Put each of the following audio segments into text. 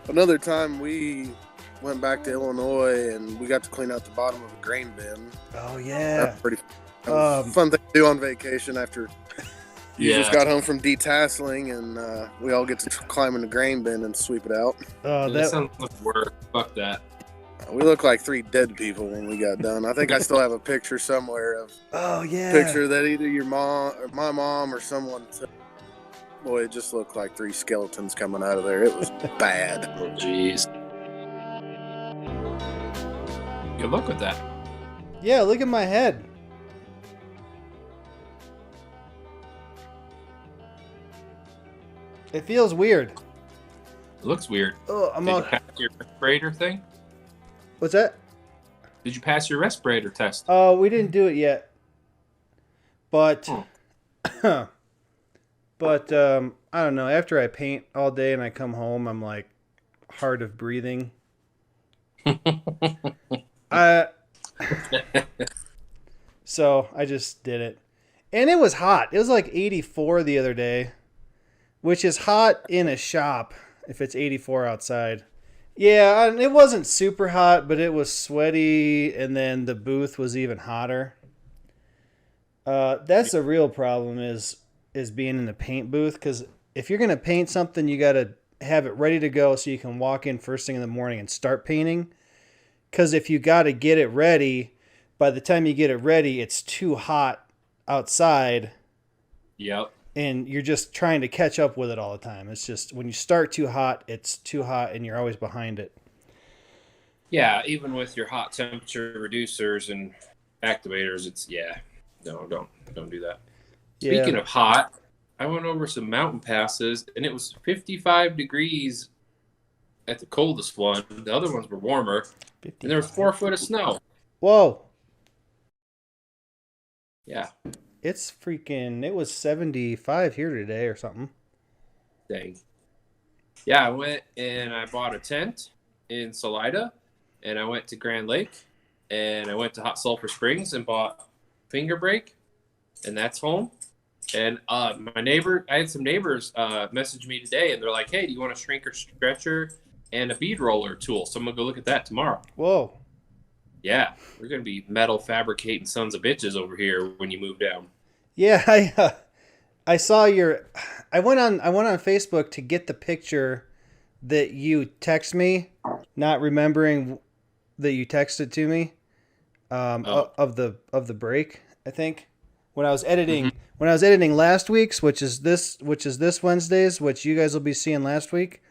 Another time we went back to Illinois and we got to clean out the bottom of a grain bin. Oh That yeah. was pretty. That was a fun thing to do on vacation after you just got home from detasseling, and we all get to climb in the grain bin and sweep it out. That sounds like work. Fuck that. We look like three dead people when we got done. I think I still have a picture somewhere of picture that either your mom or my mom or someone took. Boy, it just looked like three skeletons coming out of there. It was bad. Oh, jeez. Good luck with that. Yeah, look at my head. It feels weird. It looks weird. Oh, Did you pass your respirator thing? What's that? Did you pass your respirator test? Oh, we didn't do it yet. But, but I don't know. After I paint all day and I come home, I'm like hard of breathing. So I just did it, and it was hot. It was like 84 the other day, which is hot in a shop if it's 84 outside. Yeah, and it wasn't super hot, but it was sweaty, and then the booth was even hotter. That's the real problem is being in the paint booth, because if you're going to paint something, you got to have it ready to go so you can walk in first thing in the morning and start painting. Because if you got to get it ready, by the time you get it ready, it's too hot outside. Yep. And you're just trying to catch up with it all the time. It's just when you start too hot, it's too hot and you're always behind it. Yeah, even with your hot temperature reducers and activators, no, don't do that. Yeah. Speaking of hot, I went over some mountain passes and it was 55 degrees at the coldest one. The other ones were warmer. 55. And there was 4 foot of snow. Whoa. Yeah. It was 75 here today or something. Dang. Yeah, I went and I bought a tent in Salida, and I went to Grand Lake, and I went to Hot Sulphur Springs and bought finger brake, and that's home. And I had some neighbors message me today, and they're like, hey, do you want a shrinker stretcher and a bead roller tool? So I'm going to go look at that tomorrow. Whoa. Yeah, we're going to be metal fabricating sons of bitches over here when you move down. Yeah, I saw I went on Facebook to get the picture that you text me, not remembering that you texted to me of the break, I think. When I was editing last week's, which is this Wednesday's, which you guys will be seeing last week.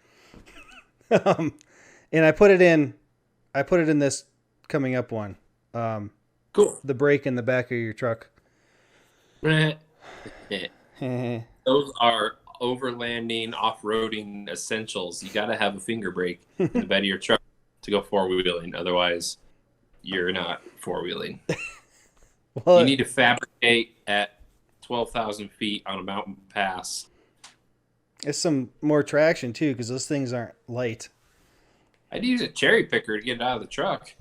And I put it in this coming up one. Cool. The brake in the back of your truck. Those are overlanding, off-roading essentials. You got to have a finger brake in the bed of your truck to go four-wheeling. Otherwise, you're not four-wheeling. You need to fabricate at 12,000 feet on a mountain pass. It's some more traction, too, because those things aren't light. I'd use a cherry picker to get it out of the truck.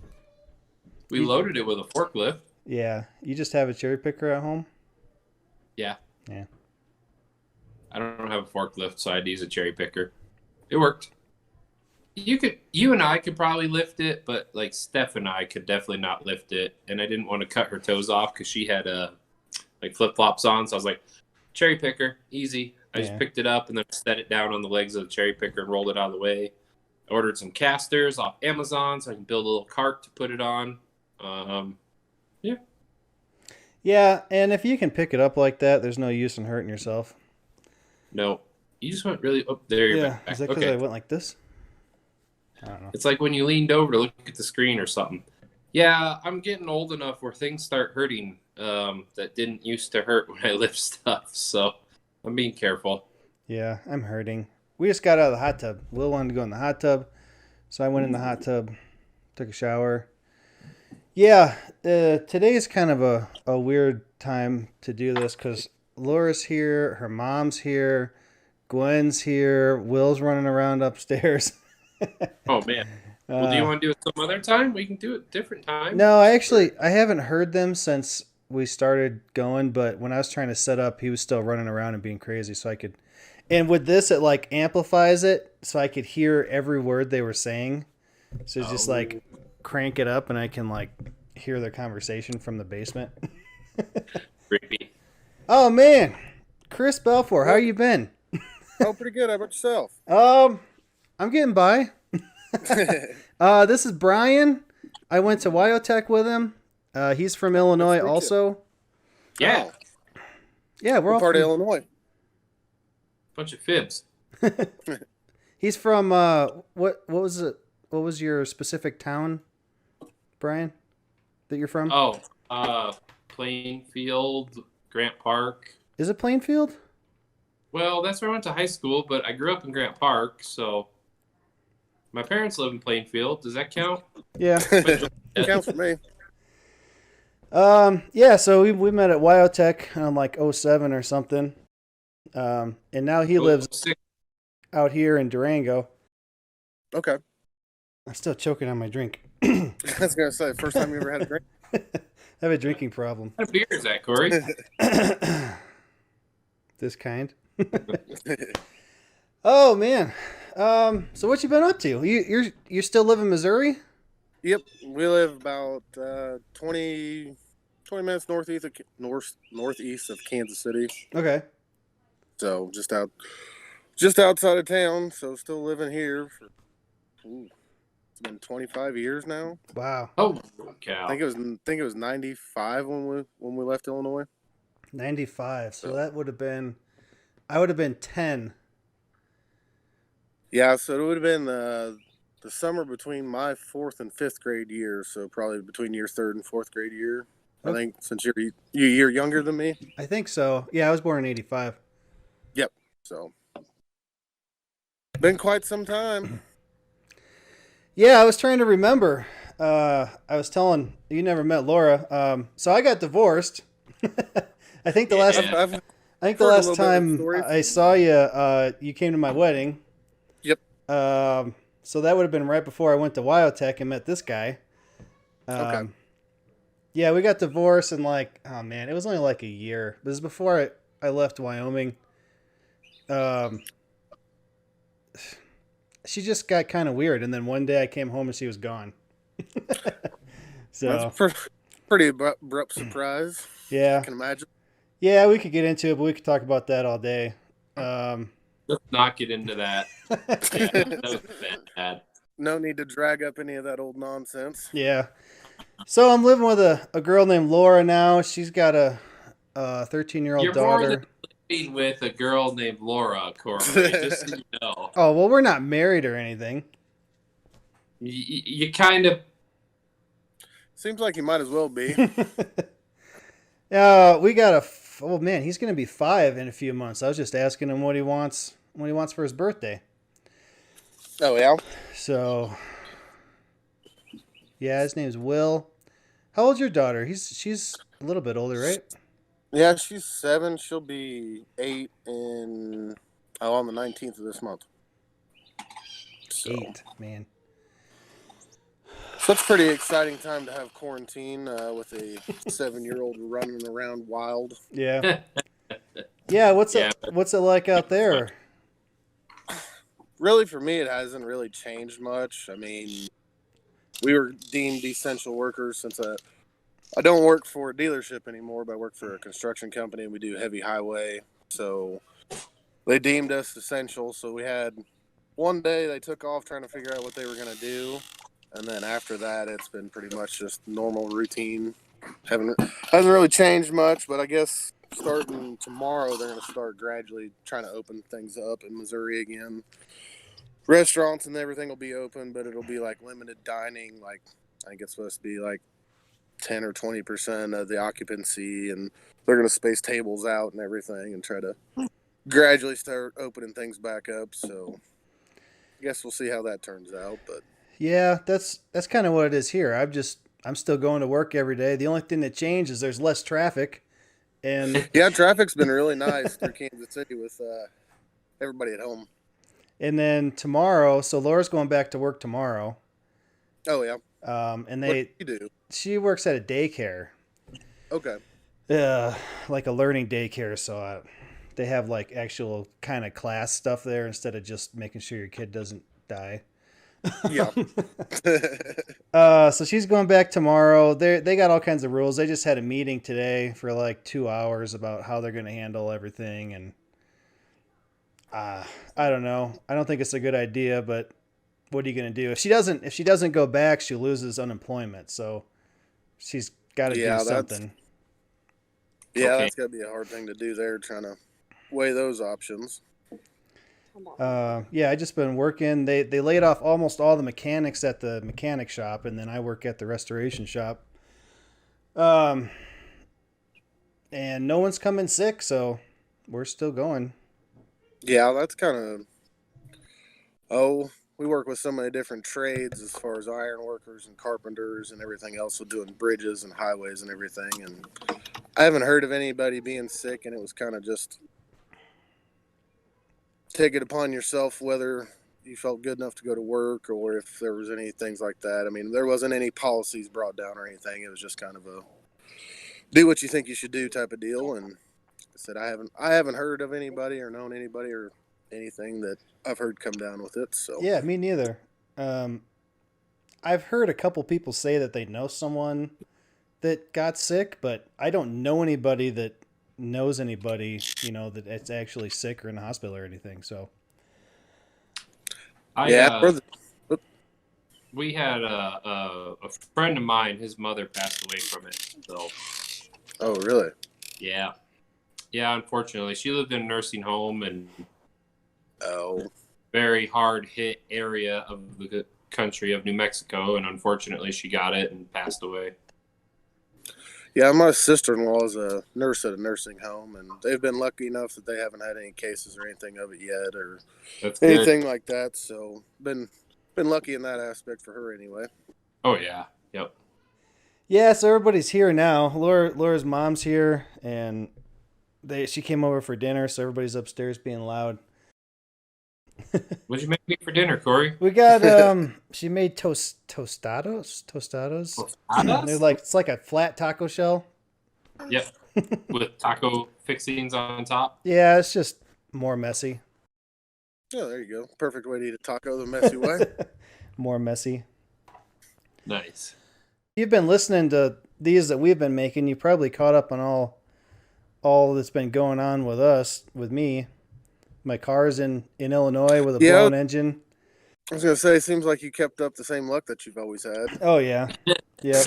We loaded it with a forklift. Yeah. You just have a cherry picker at home? Yeah. Yeah. I don't have a forklift, so I'd use a cherry picker. It worked. You and I could probably lift it, but like Steph and I could definitely not lift it. And I didn't want to cut her toes off because she had like flip-flops on. So I was like, cherry picker, easy. I just picked it up and then set it down on the legs of the cherry picker and rolled it out of the way. I ordered some casters off Amazon so I can build a little cart to put it on. Yeah. Yeah, and if you can pick it up like that, there's no use in hurting yourself. No. You just went really up there. Yeah. Is that because I went like this? I don't know. It's like when you leaned over to look at the screen or something. Yeah, I'm getting old enough where things start hurting that didn't used to hurt when I lift stuff. So I'm being careful. Yeah, I'm hurting. We just got out of the hot tub. Will wanted to go in the hot tub. So I went in the hot tub, took a shower. Yeah, today's kind of a weird time to do this because Laura's here, her mom's here, Gwen's here, Will's running around upstairs. Oh, man. Well, do you want to do it some other time? We can do it different time. No, I haven't heard them since we started going, but when I was trying to set up, he was still running around and being crazy, so I could... And with this, it like amplifies it so I could hear every word they were saying. So just like crank it up and I can like hear their conversation from the basement. Creepy. Oh man, Chris Balfour, how you been? Oh, pretty good. How about yourself? I'm getting by. This is Brian. I went to AUTOMOTIVE with him. He's from Illinois also. Yeah. Oh, Yeah, we're what all part from, of Illinois? Bunch of fibs. He's from what was it? What was your specific town, Brian, that you're from? Oh, Plainfield, Grant Park. Is it Plainfield? Well, that's where I went to high school, but I grew up in Grant Park, so my parents live in Plainfield. Does that count? Yeah. Counts for me. Yeah, so we met at AUTOMOTIVE on like 07 or something. And now he lives out here in Durango. Okay. I'm still choking on my drink. I was gonna say, first time you ever had a drink. I have a drinking problem. What beer is that, Corey? This kind. Oh man. So what you been up to? You still live in Missouri? Yep, we live about 20 minutes northeast of Kansas City. Okay. So just outside of town. So still living here for it's been 25 years now. Wow. Oh, cow. I think it was 95 when we left Illinois. 95. So that would have been, I would have been 10. Yeah, so it would have been the summer between my 4th and 5th grade year. So probably between your 3rd and 4th grade year. I think since you're a year younger than me. I think so. Yeah, I was born in 85. Yep. So been quite some time. Yeah, I was trying to remember. I was telling you never met Laura. So I got divorced. I think the last time I saw you, you came to my wedding. Yep. So that would have been right before I went to AUTOMOTIVE and met this guy. Okay. Yeah, we got divorced in like, oh man, it was only like a year. This is before I left Wyoming. She just got kind of weird, and then one day I came home and she was gone. So that's pretty abrupt surprise. Yeah, I can imagine. Yeah, we could get into it, but we could talk about that all day. Let's not get into that. Yeah, that was bad. No need to drag up any of that old nonsense. Yeah. So I'm living with a girl named Laura now. She's got a 13-year-old daughter. You're more than living with a girl named Laura, Corey, just so you know. Oh, well, we're not married or anything. You kind of... Seems like you might as well be. We got oh man, he's going to be 5 in a few months. I was just asking him what he wants for his birthday. Oh, yeah? So, yeah, his name's Will. How old's your daughter? She's a little bit older, right? Yeah, she's 7. She'll be 8 on the 19th of this month. So. 8, man. So it's a pretty exciting time to have quarantine with a 7-year-old running around wild. Yeah. Yeah, what's it like out there? Really, for me, it hasn't really changed much. I mean, we were deemed essential workers since I don't work for a dealership anymore, but I work for a construction company, and we do heavy highway. So they deemed us essential. So we had one day they took off trying to figure out what they were going to do. And then after that, it's been pretty much just normal routine. Hasn't really changed much, but I guess starting tomorrow, they're going to start gradually trying to open things up in Missouri again. Restaurants and everything will be open, but it'll be like limited dining. Like I think it's supposed to be like 10 or 20% of the occupancy, and they're going to space tables out and everything and try to gradually start opening things back up. So I guess we'll see how that turns out, but. Yeah, that's kind of what it is here. I'm still going to work every day. The only thing that changed is there's less traffic, and yeah, traffic's been really nice through Kansas City with everybody at home. And then tomorrow, so Laura's going back to work tomorrow. Oh yeah. And what do you do? She works at a daycare. Okay. Like a learning daycare. So They have like actual kind of class stuff there instead of just making sure your kid doesn't die. Yeah. So she's going back tomorrow. They got all kinds of rules. They just had a meeting today for like 2 hours about how they're going to handle everything. And I don't know. I don't think it's a good idea, but what are you going to do? If she doesn't go back, she loses unemployment. So she's got to do something. That's got to be a hard thing to do there, trying to weigh those options. I just been working. They laid off almost all the mechanics at the mechanic shop, and then I work at the restoration shop. And no one's coming sick, so we're still going. Yeah, that's kind of. We work with so many different trades as far as iron workers and carpenters and everything else, so doing bridges and highways and everything. And I haven't heard of anybody being sick, and it was kind of just take it upon yourself whether you felt good enough to go to work or if there was any things like that. I mean, there wasn't any policies brought down or anything. It was just kind of a do what you think you should do type of deal. And I said I haven't heard of anybody or known anybody or anything that I've heard come down with it. So yeah, me neither. I've heard a couple people say that they know someone that got sick, but I don't know anybody that knows anybody, that it's actually sick or in the hospital or anything. So we had a friend of mine, his mother passed away from it. So oh really? Yeah, unfortunately she lived in a nursing home and very hard hit area of the country of New Mexico, and unfortunately she got it and passed away. Yeah, my sister-in-law is a nurse at a nursing home, and they've been lucky enough that they haven't had any cases or anything of it yet, or anything like that. So, been lucky in that aspect for her anyway. Oh yeah, yep. Yeah, so everybody's here now. Laura's mom's here, and she came over for dinner, so everybody's upstairs being loud. What'd you make me for dinner, Corey? We got she made tostados. They're like, it's like a flat taco shell. Yep. With taco fixings on top. Yeah, it's just more messy. Oh, there you go. Perfect way to eat a taco the messy way. More messy. Nice. You've been listening to these that we've been making. You probably caught up on all that's been going on with me. My car's in Illinois with a blown engine. I was going to say, it seems like you kept up the same luck that you've always had. Oh, yeah. Yeah.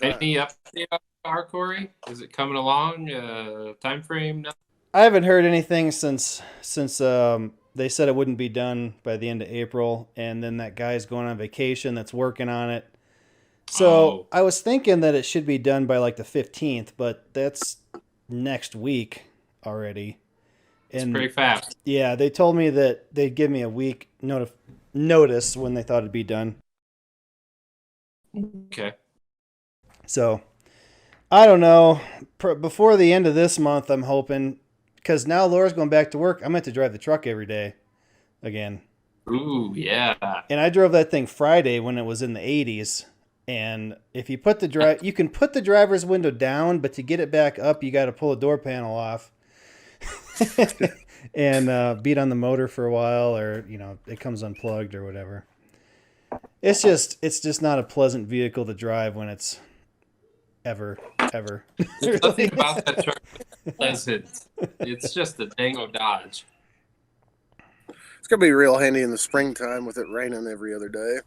Any update on the car, Corey? Is it coming along? Time frame? No? I haven't heard anything since they said it wouldn't be done by the end of April, and then that guy's going on vacation that's working on it. So I was thinking that it should be done by like the 15th, but that's next week already. It's pretty fast. Yeah, they told me that they'd give me a week notice when they thought it'd be done. Okay. So, I don't know. Before the end of this month, I'm hoping, because now Laura's going back to work, I'm going to have to drive the truck every day again. Ooh, yeah. And I drove that thing Friday when it was in the 80s. And if you put you can put the driver's window down, but to get it back up, you got to pull a door panel off. And beat on the motor for a while, or it comes unplugged or whatever. It's just not a pleasant vehicle to drive when it's ever. There's nothing about that truck that's pleasant. It's just a dango Dodge. It's gonna be real handy in the springtime with it raining every other day.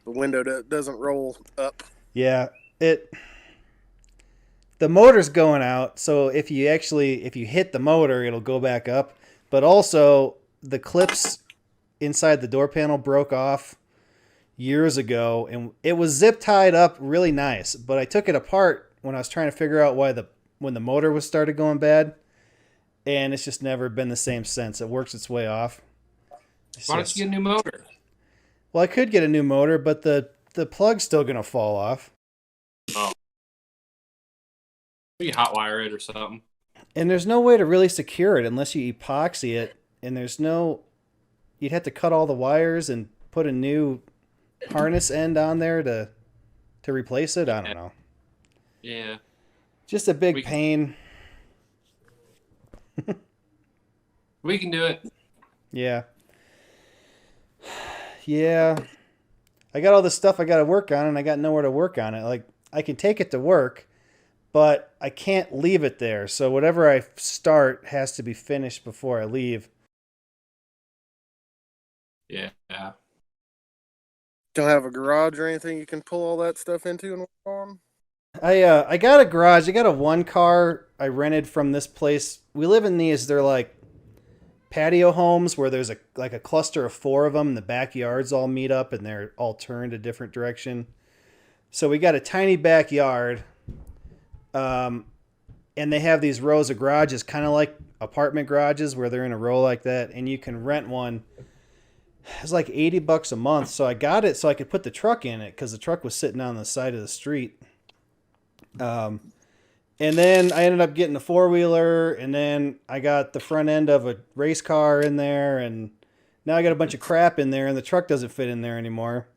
The window doesn't roll up. Yeah, the motor's going out, so if you hit the motor, it'll go back up. But also, the clips inside the door panel broke off years ago, and it was zip tied up really nice. But I took it apart when I was trying to figure out when the motor was started going bad, and it's just never been the same since. It works its way off. Why don't you get a new motor? Well, I could get a new motor, but the plug's still gonna fall off. Oh. Maybe hotwire it or something. And there's no way to really secure it unless you epoxy it. And you'd have to cut all the wires and put a new harness end on there to replace it. I don't know. Yeah. Just a big pain. We can do it. Yeah. Yeah. I got all this stuff I got to work on, and I got nowhere to work on it. Like, I can take it to work, but I can't leave it there. So whatever I start has to be finished before I leave. Yeah. Don't have a garage or anything you can pull all that stuff into and work on? I got a garage. I got a one car I rented from this place. We live in these. They're like patio homes where there's a cluster of four of them. And the backyards all meet up and they're all turned a different direction. So we got a tiny backyard, and they have these rows of garages, kind of like apartment garages where they're in a row like that, and you can rent one. It's like $80 a month. So I got it so I could put the truck in it because the truck was sitting on the side of the street. And then I ended up getting a four-wheeler, and then I got the front end of a race car in there, and now I got a bunch of crap in there, and the truck doesn't fit in there anymore.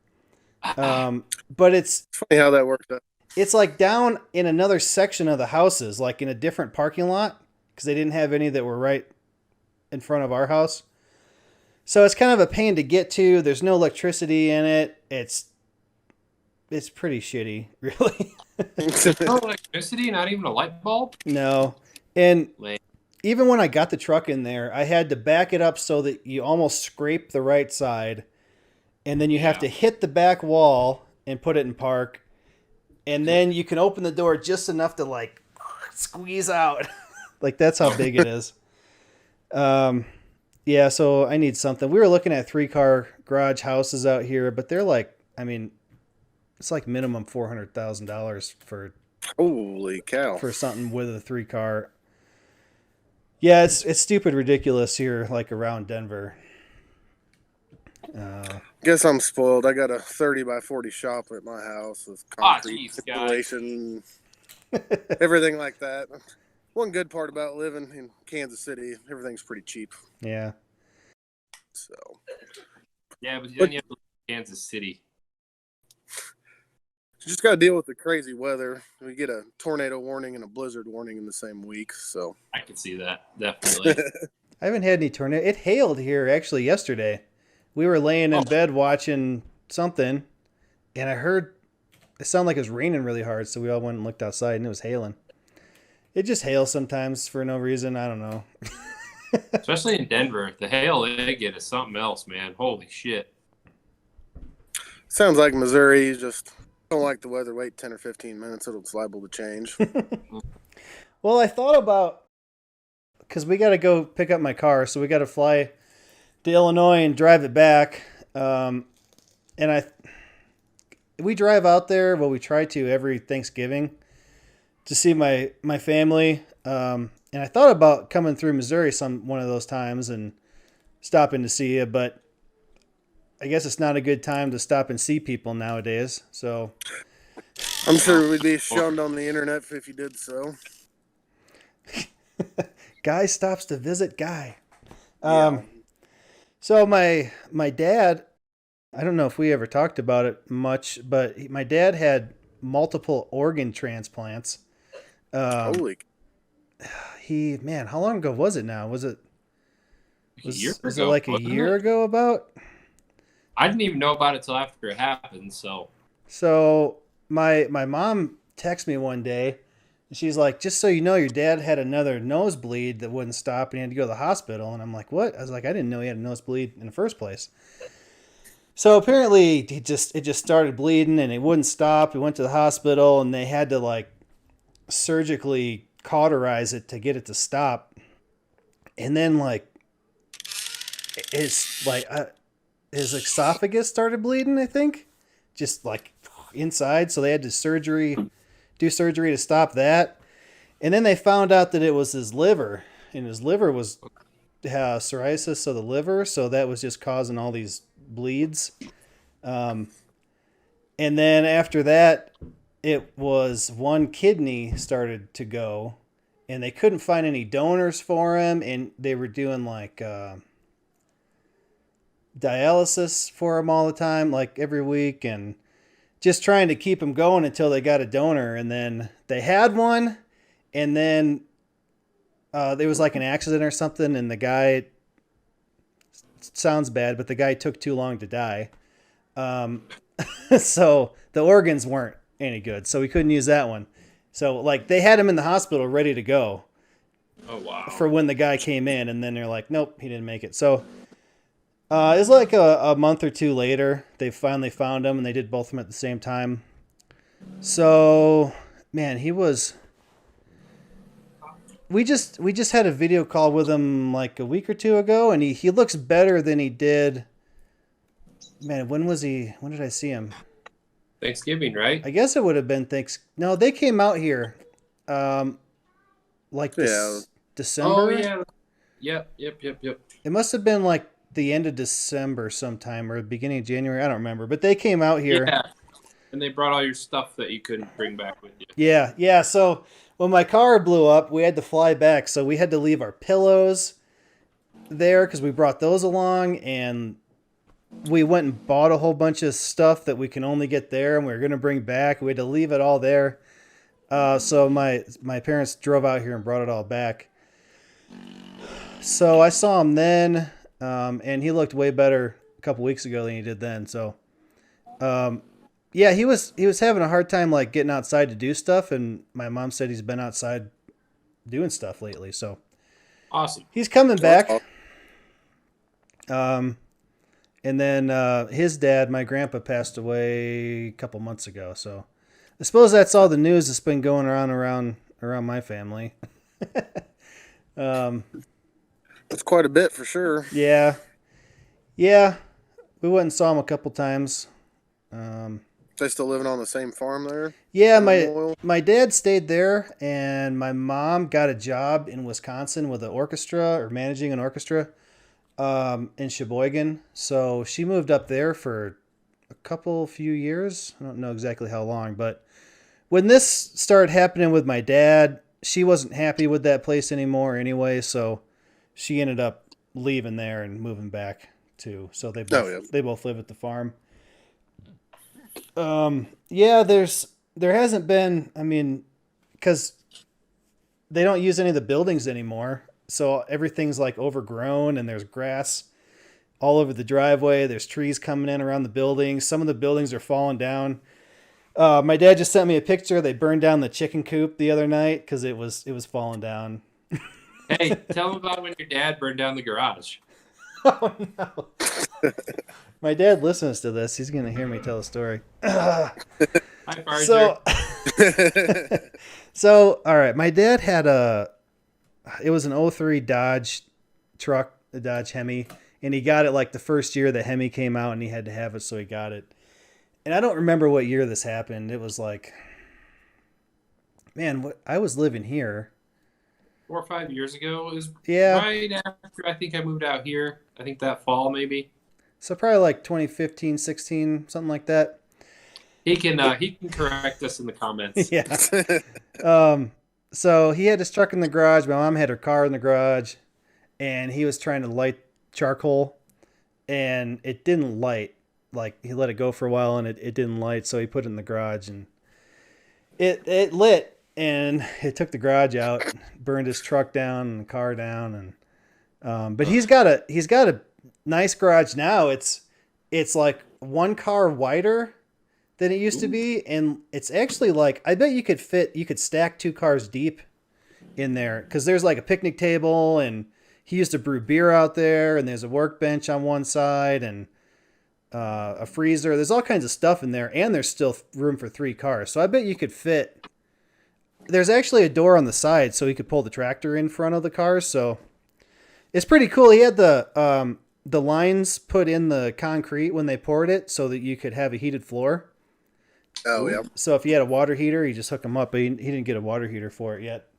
But It's funny how that worked out. it's like down in another section of the houses, like in a different parking lot, because they didn't have any that were right in front of our house. So it's kind of a pain to get to. There's no electricity in it. It's pretty shitty, really. No electricity, not even a light bulb? No. And Lame. even when I got the truck in there, I had to back it up so that you almost scrape the right side. And then you have to hit the back wall and put it in park. And then you can open the door just enough to like squeeze out. Like that's how big it is. Yeah, so I need something. We were looking at 3-car garage houses out here, but they're like, I mean, it's like minimum $400,000 Holy cow. for something with a 3-car. Yeah, it's stupid ridiculous here, like around Denver. Guess I'm spoiled. I got a 30 by 40 shop at my house with concrete installation, everything like that. One good part about living in Kansas City, everything's pretty cheap. Yeah. So. Yeah, but then you have to live in Kansas City. You just got to deal with the crazy weather. We get a tornado warning and a blizzard warning in the same week. So I can see that, definitely. I haven't had any tornado. It hailed here actually yesterday. We were laying in bed watching something, and I heard it sounded like it was raining really hard, so we all went and looked outside, and it was hailing. It just hails sometimes for no reason. I don't know. Especially in Denver. The hail they get is something else, man. Holy shit. Sounds like Missouri. You just don't like the weather. Wait 10 or 15 minutes. It's liable to change. Well, I thought about, because we got to go pick up my car, so we got to fly to Illinois and drive it back. And we drive out there. Well, we try to every Thanksgiving to see my family. And I thought about coming through Missouri one of those times and stopping to see you, but I guess it's not a good time to stop and see people nowadays. So I'm sure we'd be shunned on the internet if you did so. Guy stops to visit guy. Yeah. So my dad, I don't know if we ever talked about it much, but my dad had multiple organ transplants. Holy. How long ago was it now? Was it like a wasn't year it? ago about? I didn't even know about it till after it happened, so. So my mom texted me one day, and she's like, just so you know, your dad had another nosebleed that wouldn't stop, and he had to go to the hospital. And I'm like, what? I was like, I didn't know he had a nosebleed in the first place. So apparently it just started bleeding, and it wouldn't stop. He went to the hospital, and they had to like surgically cauterize it to get it to stop. And then like his esophagus started bleeding, I think, just like inside. So they had to do surgery to stop that. And then they found out that it was his liver, and his liver was cirrhosis of the liver. So that was just causing all these bleeds. And then after that, it was one kidney started to go, and they couldn't find any donors for him. And they were doing like, dialysis for him all the time, like every week, and just trying to keep him going until they got a donor. And then they had one, and then there was like an accident or something, and the guy, sounds bad, but the guy took too long to die. Um, so the organs weren't any good, so we couldn't use that one. So like they had him in the hospital ready to go Oh wow. for when the guy came in, and then they're like, nope, he didn't make it. So it was like a month or two later, they finally found him, and they did both of them at the same time. So man, he was. We just had a video call with him like a week or two ago, and he looks better than he did. Man, when did I see him? Thanksgiving, right? I guess it would have been No, they came out here, like December. Oh yeah. Yep. It must have been like the end of December sometime or the beginning of January. I don't remember, but they came out here. Yeah. And they brought all your stuff that you couldn't bring back with you. Yeah. So when my car blew up, we had to fly back, so we had to leave our pillows there because we brought those along, and we went and bought a whole bunch of stuff that we can only get there, and we were going to bring back. We had to leave it all there. So my parents drove out here and brought it all back. So I saw him then, and he looked way better a couple weeks ago than he did then. So, yeah, he was having a hard time like getting outside to do stuff, and my mom said he's been outside doing stuff lately. So Awesome. he's coming back. And then his dad, my grandpa, passed away a couple months ago. So I suppose that's all the news that's been going around my family. That's quite a bit for sure. Yeah. We went and saw him a couple times. They still living on the same farm there? Yeah, my dad stayed there, and my mom got a job in Wisconsin with an orchestra, or managing an orchestra, in Sheboygan. So she moved up there for a few years. I don't know exactly how long, but when this started happening with my dad, she wasn't happy with that place anymore anyway, so she ended up leaving there and moving back too. So they both live at the farm. Yeah, there hasn't been, I mean, because they don't use any of the buildings anymore, so everything's like overgrown, and there's grass all over the driveway. There's trees coming in around the buildings. Some of the buildings are falling down. My dad just sent me a picture. They burned down the chicken coop the other night because it was falling down. Hey, tell them about when your dad burned down the garage. Oh no. My dad listens to this. He's going to hear me tell a story. Hi, Farger. So, all right. My dad had it was an 03 Dodge truck, a Dodge Hemi, and he got it like the first year the Hemi came out, and he had to have it, so he got it. And I don't remember what year this happened. It was like, man, I was living here. 4 or 5 years ago is Yeah. right after I think I moved out here. I think that fall maybe. So probably like 2015, 16, something like that. He can correct us in the comments. Yeah. So he had his truck in the garage. My mom had her car in the garage, and he was trying to light charcoal, and it didn't light. Like he let it go for a while, and it didn't light. So he put it in the garage, and it lit, and it took the garage out, burned his truck down and the car down, and but he's got a nice garage now. It's like one car wider than it used to be, and it's actually like, I bet you could stack 2 cars deep in there, because there's like a picnic table, and he used to brew beer out there, and there's a workbench on one side, and a freezer. There's all kinds of stuff in there, and there's still room for 3 cars. So I bet you could fit. There's actually a door on the side, so he could pull the tractor in front of the cars. So it's pretty cool. He had the lines put in the concrete when they poured it, so that you could have a heated floor. Oh, yeah. So if you had a water heater, you just hook them up. But he didn't get a water heater for it yet.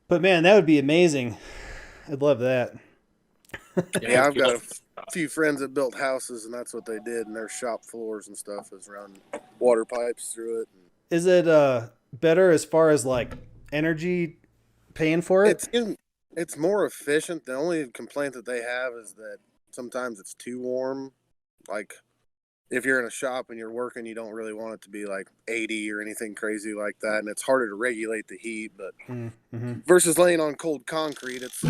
But man, that would be amazing. I'd love that. Yeah, I've got a few friends that built houses, and that's what they did. And their shop floors and stuff is run water pipes through it. Is it better as far as like energy paying for it? It's more efficient. The only complaint that they have is that sometimes it's too warm. Like if you're in a shop and you're working, you don't really want it to be like 80 or anything crazy like that, and it's harder to regulate the heat. But versus laying on cold concrete, it's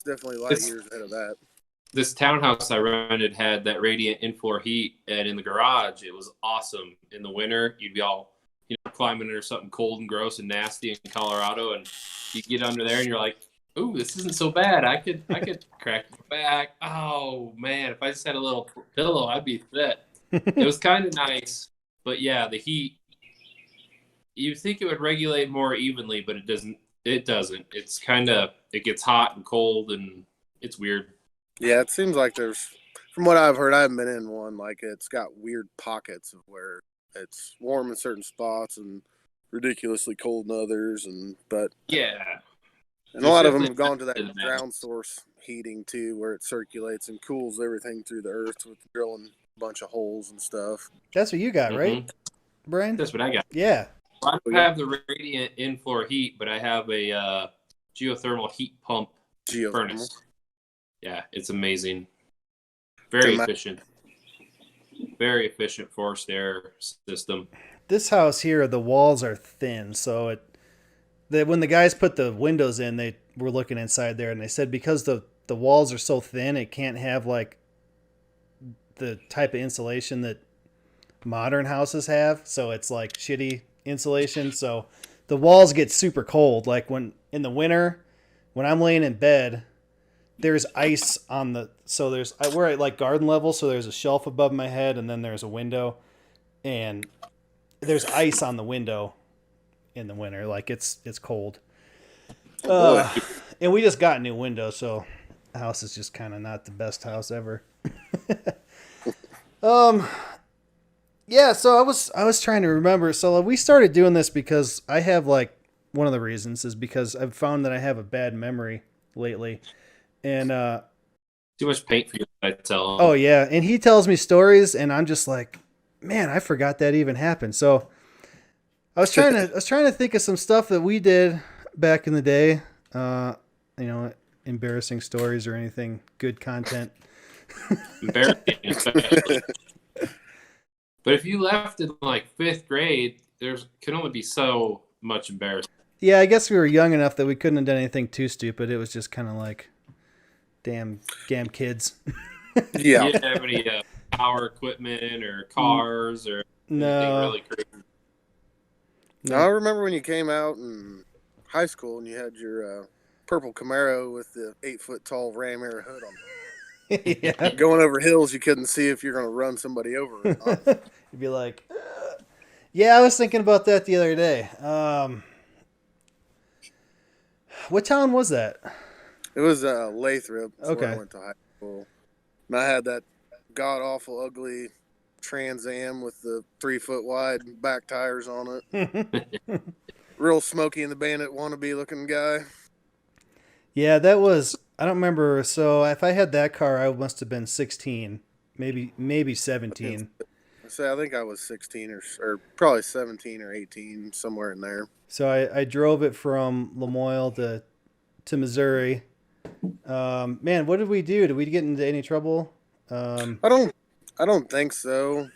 definitely light years ahead of that. This townhouse I rented had that radiant in-floor heat, and in the garage, it was awesome. In the winter, you'd be all, climbing under something cold and gross and nasty in Colorado, and you get under there and you're like, ooh, this isn't so bad. I could crack my back. Oh man, if I just had a little pillow, I'd be fit. It was kind of nice, but yeah, the heat. You'd think it would regulate more evenly, but it doesn't. It doesn't. It's it gets hot and cold, and it's weird. Yeah, it seems like from what I've heard, I haven't been in one. Like it's got weird pockets of where it's warm in certain spots and ridiculously cold in others, but yeah. And a lot of them have gone to that ground source heating too, where it circulates and cools everything through the earth with drilling a bunch of holes and stuff. That's what you got, right, Brian? That's what I got. Yeah. I don't have the radiant in-floor heat, but I have a geothermal heat pump furnace. Yeah, it's amazing. Very efficient. Very efficient forced air system. This house here, the walls are thin, so when the guys put the windows in, they were looking inside there, and they said because the walls are so thin, it can't have like the type of insulation that modern houses have. So it's like shitty insulation. So the walls get super cold. Like in the winter, when I'm laying in bed, there's ice on we're at like garden level. So there's a shelf above my head, and then there's a window, and there's ice on the window in the winter. Like it's cold. And we just got new windows, so the house is just kind of not the best house ever. Yeah, so I was trying to remember. So we started doing this because I have like one of the reasons is because I've found that I have a bad memory lately. And too much paint for you, I tell him. Oh yeah, and he tells me stories and I'm just like, man, I forgot that even happened. So I was trying to think of some stuff that we did back in the day. Embarrassing stories or anything, good content. Embarrassing. But if you left in like 5th grade, can only be so much embarrassing. Yeah, I guess we were young enough that we couldn't have done anything too stupid. It was just kind of like, damn kids. Yeah. You didn't have any power equipment or cars or anything really crazy. No, I remember when you came out in high school and you had your purple Camaro with the 8-foot tall ram air hood on it. Yeah. Going over hills you couldn't see if you're going to run somebody over or not. You'd be like, yeah, I was thinking about that the other day. What town was that? It was Lathrop. Okay. Where I went to high school. And I had that god-awful, ugly Trans Am with the 3-foot wide back tires on it. Real Smokey and the Bandit wannabe looking guy. Yeah, that was... I don't remember. So if I had that car, I must have been 16, maybe 17. I think I was 16 or probably 17 or 18, somewhere in there. So I drove it from Lamoille to Missouri. Man, what did we do? Did we get into any trouble? I don't think so,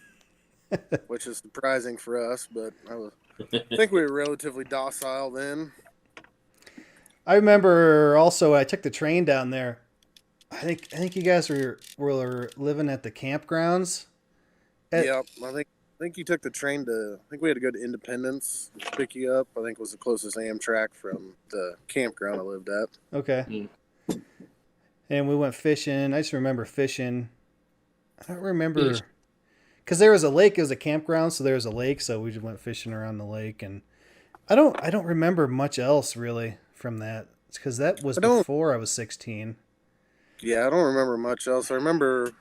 which is surprising for us. But I think we were relatively docile then. I remember also I took the train down there. I think you guys were living at the campgrounds. Yep, I think you took the train I think we had to go to Independence to pick you up. I think it was the closest Amtrak from the campground I lived at. Okay. And we went fishing. I just remember fishing. I don't remember because there was a lake. It was a campground, so there was a lake. So we just went fishing around the lake, and I don't remember much else really from that because that was before I was 16. Yeah, I don't remember much else. I remember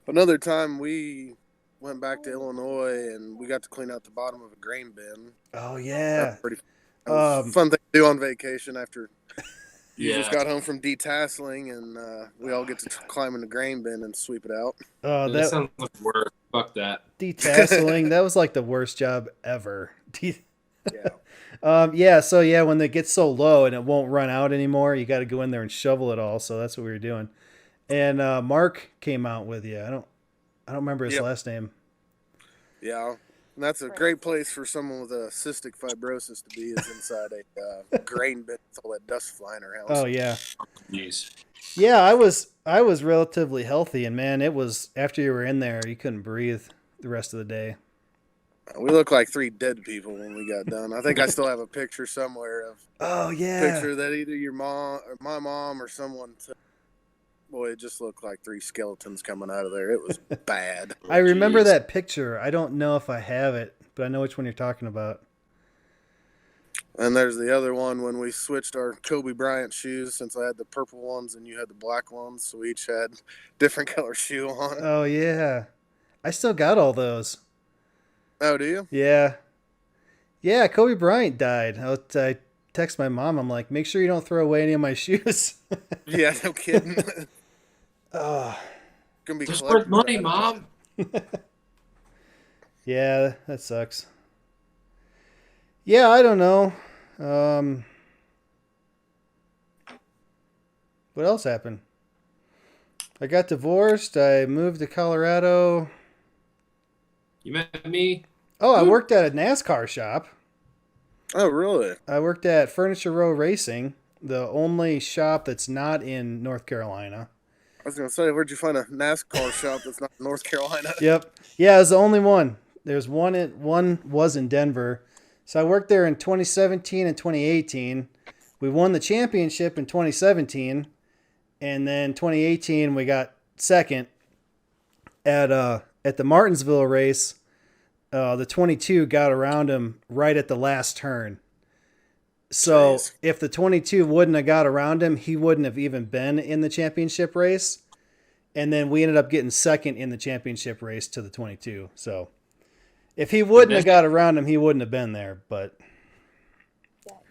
another time we went back to Illinois and we got to clean out the bottom of a grain bin. Oh yeah, that was a fun thing to do on vacation after you just got home from detasseling, and we all get to climb in the grain bin and sweep it out. That sounds like work. Fuck that. Detasseling, that was like the worst job ever. Yeah. So when it gets so low and it won't run out anymore, you got to go in there and shovel it all. So that's what we were doing. And Mark came out with you. I don't remember his last name. Yeah. And that's a great place for someone with a cystic fibrosis to be, is inside a grain bin with all that dust flying around. Oh yeah. Jeez. Yeah, I was relatively healthy, and man, it was after you were in there, you couldn't breathe the rest of the day. We look like three dead people when we got done. I think I still have a picture somewhere of picture that either your mom or my mom or someone took. Boy, it just looked like three skeletons coming out of there. It was bad. I remember that picture. I don't know if I have it, but I know which one you're talking about. And there's the other one when we switched our Kobe Bryant shoes, since I had the purple ones and you had the black ones. So we each had different color shoe on. Oh, yeah. I still got all those. Oh, do you? Yeah. Yeah, Kobe Bryant died. I text my mom. I'm like, make sure you don't throw away any of my shoes. Yeah, no kidding. Oh. Gonna be it's worth money, Mom. Yeah, that sucks. Yeah, I don't know. What else happened? I got divorced. I moved to Colorado. You met me? Oh, I worked at a NASCAR shop. Oh, really? I worked at Furniture Row Racing, the only shop that's not in North Carolina. I was going to say, where'd you find a NASCAR shop that's not in North Carolina? Yep. Yeah, it was the only one. There's one was in Denver. So I worked there in 2017 and 2018. We won the championship in 2017. And then 2018, we got second at the Martinsville race. The 22 got around him right at the last turn. So if the 22 wouldn't have got around him, he wouldn't have even been in the championship race. And then we ended up getting second in the championship race to the 22. So if he wouldn't have got around him, he wouldn't have been there. But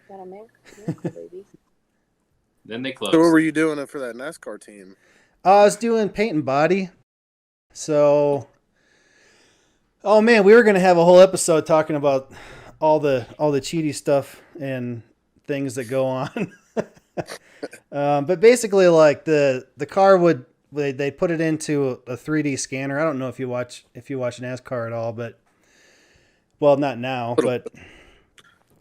got a miracle, baby. Then they closed. So what were you doing for that NASCAR team? I was doing paint and body. So, oh man, we were gonna have a whole episode talking about all the cheaty stuff and things that go on. But basically, like the car would they put it into a 3D scanner. I don't know if you watch NASCAR at all, but well, not now, but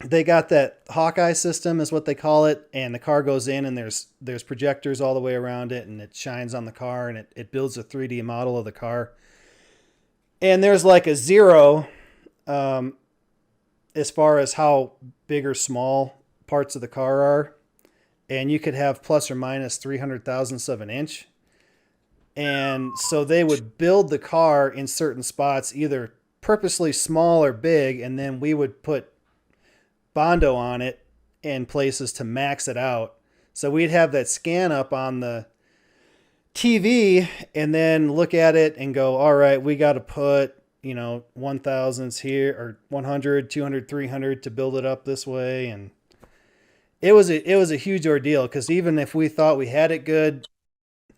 they got that Hawkeye system is what they call it, and the car goes in and there's projectors all the way around it, and it shines on the car, and it builds a 3D model of the car. And there's like a 0 as far as how big or small parts of the car are, and you could have plus or minus 300 thousandths of an inch. And so they would build the car in certain spots, either purposely small or big, and then we would put Bondo on it in places to max it out. So we'd have that scan up on the TV and then look at it and go, all right, we got to put, 1,000ths here, or 100, 200, 300 to build it up this way. And it was a huge ordeal, because even if we thought we had it good,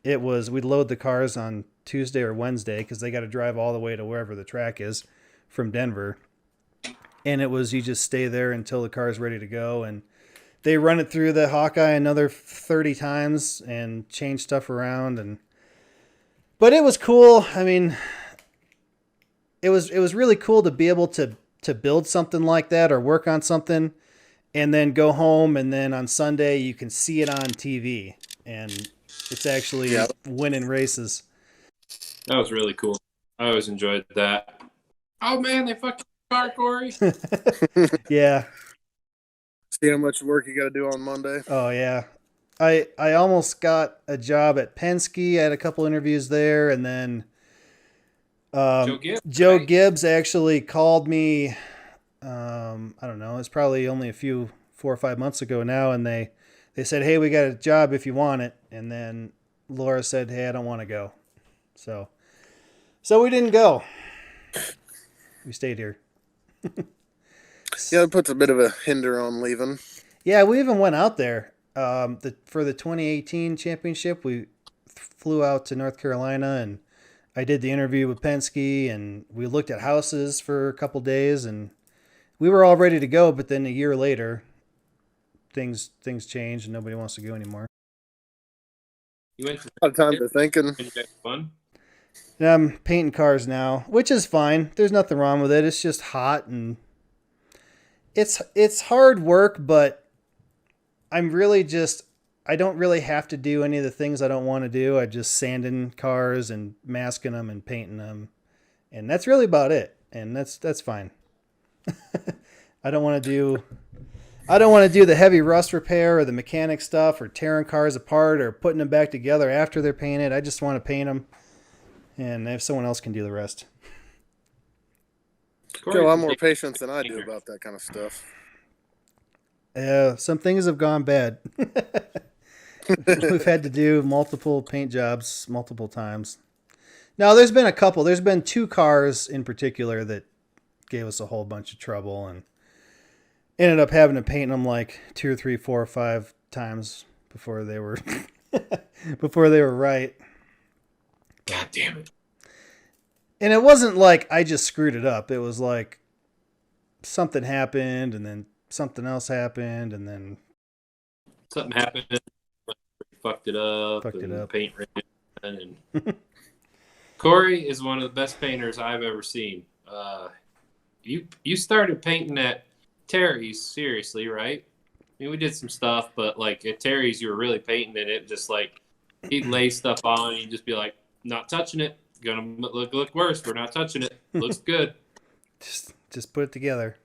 we'd load the cars on Tuesday or Wednesday, because they got to drive all the way to wherever the track is from Denver. And it was, you just stay there until the car's ready to go. And they run it through the Hawkeye another 30 times and change stuff around. But it was cool. I mean, it was really cool to be able to build something like that or work on something and then go home, and then on Sunday you can see it on TV and it's actually winning races. That was really cool. I always enjoyed that. Oh man, they fucking car, Corey. Yeah. See how much work you got to do on Monday? Oh yeah. I almost got a job at Penske. I had a couple interviews there, and then Joe Gibbs actually called me. I don't know. It's probably only 4 or 5 months ago now, and they said, "Hey, we got a job if you want it." And then Laura said, "Hey, I don't want to go." So we didn't go. We stayed here. Yeah, it puts a bit of a hinder on leaving. Yeah, we even went out there. For the 2018 championship, we flew out to North Carolina, and I did the interview with Penske, and we looked at houses for a couple days, and we were all ready to go. But then a year later, things changed, and nobody wants to go anymore. You went to A lot of time to thinking. fun. And I'm painting cars now, which is fine. There's nothing wrong with it. It's just hot and it's hard work, but I'm really just I don't really have to do any of the things I don't want to do. I just sanding cars and masking them and painting them, and that's really about it. And that's fine. I don't want to do the heavy rust repair or the mechanic stuff or tearing cars apart or putting them back together after they're painted. I just want to paint them, and if someone else can do the rest. Got a lot more patience than I do about that kind of stuff. Some things have gone bad. We've had to do multiple paint jobs multiple times. Now, there's been a couple. There's been 2 cars in particular that gave us a whole bunch of trouble and ended up having to paint them like 2 or 3, 4 or 5 times before they were right. God damn it. And it wasn't like I just screwed it up. It was like something happened and then something else happened and then something happened. Fucked it up. Paint ran. And Corey is one of the best painters I've ever seen. You started painting at Terry's, seriously, right? I mean, we did some stuff, but like at Terry's, you were really painting in it. Just like he'd lay stuff on, and you'd just be like, "Not touching it. Gonna look worse. We're not touching it. Looks good." Just put it together.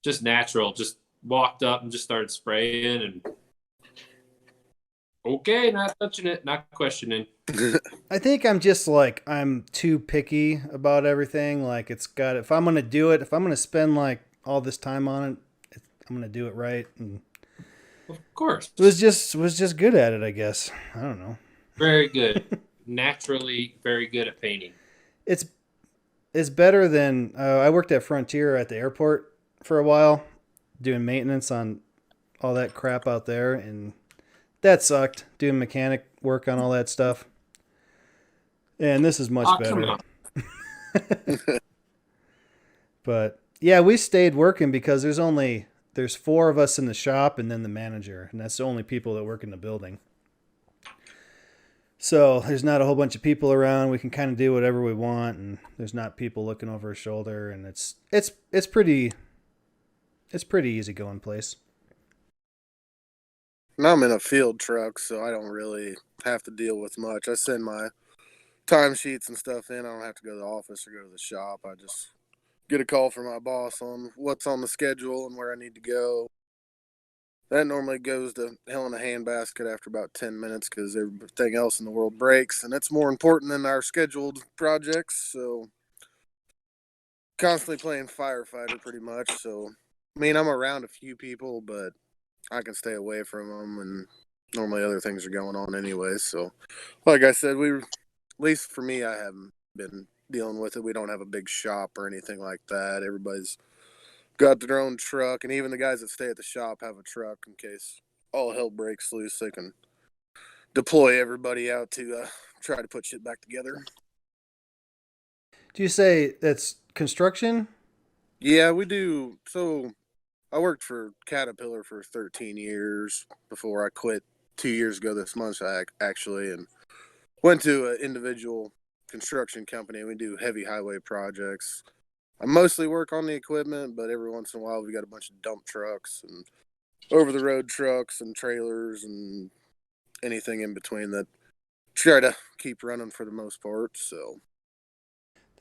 Just natural. Just walked up and just started spraying and. Okay, not touching it, not questioning. I think I'm just like, I'm too picky about everything. Like if I'm going to do it, if I'm going to spend like all this time on it, I'm going to do it right. And of course. Was just good at it, I guess. I don't know. Very good. Naturally very good at painting. It's better than, I worked at Frontier at the airport for a while doing maintenance on all that crap out there, and that sucked, doing mechanic work on all that stuff. And this is much better. But yeah, we stayed working because there's 4 of us in the shop and then the manager, and that's the only people that work in the building. So there's not a whole bunch of people around. We can kind of do whatever we want, and there's not people looking over our shoulder, and it's pretty easy going place. And I'm in a field truck, so I don't really have to deal with much. I send my timesheets and stuff in. I don't have to go to the office or go to the shop. I just get a call from my boss on what's on the schedule and where I need to go. That normally goes to hell in a handbasket after about 10 minutes because everything else in the world breaks, and it's more important than our scheduled projects. So constantly playing firefighter pretty much. So, I mean, I'm around a few people, but I can stay away from them, and normally other things are going on anyway. So, like I said, at least for me, I haven't been dealing with it. We don't have a big shop or anything like that. Everybody's got their own truck, and even the guys that stay at the shop have a truck in case all hell breaks loose. They can deploy everybody out to try to put shit back together. Do you say that's construction? Yeah, we do. So I worked for Caterpillar for 13 years before I quit 2 years ago this month, actually, and went to an individual construction company. We do heavy highway projects. I mostly work on the equipment, but every once in a while we got a bunch of dump trucks and over-the-road trucks and trailers and anything in between that try to keep running for the most part. So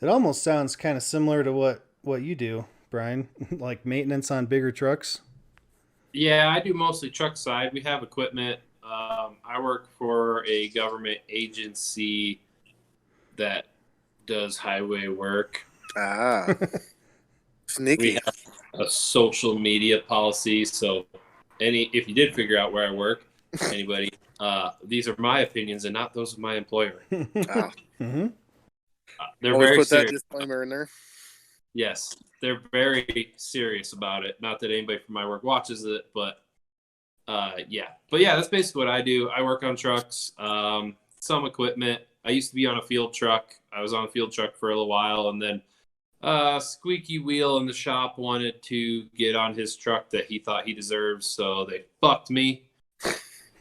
it almost sounds kind of similar to what you do, Brian, like maintenance on bigger trucks. Yeah, I do mostly truck side. We have equipment. I work for a government agency that does highway work. Ah, sneaky. We have a social media policy, so if you did figure out where I work, anybody, these are my opinions and not those of my employer. Mm-hmm. They're always very put serious. that disclaimer in there. Yes, they're very serious about it. Not that anybody from my work watches it, but yeah. But yeah, that's basically what I do. I work on trucks, some equipment. I used to be on a field truck. I was on a field truck for a little while, and then Squeaky Wheel in the shop wanted to get on his truck that he thought he deserved, so they fucked me.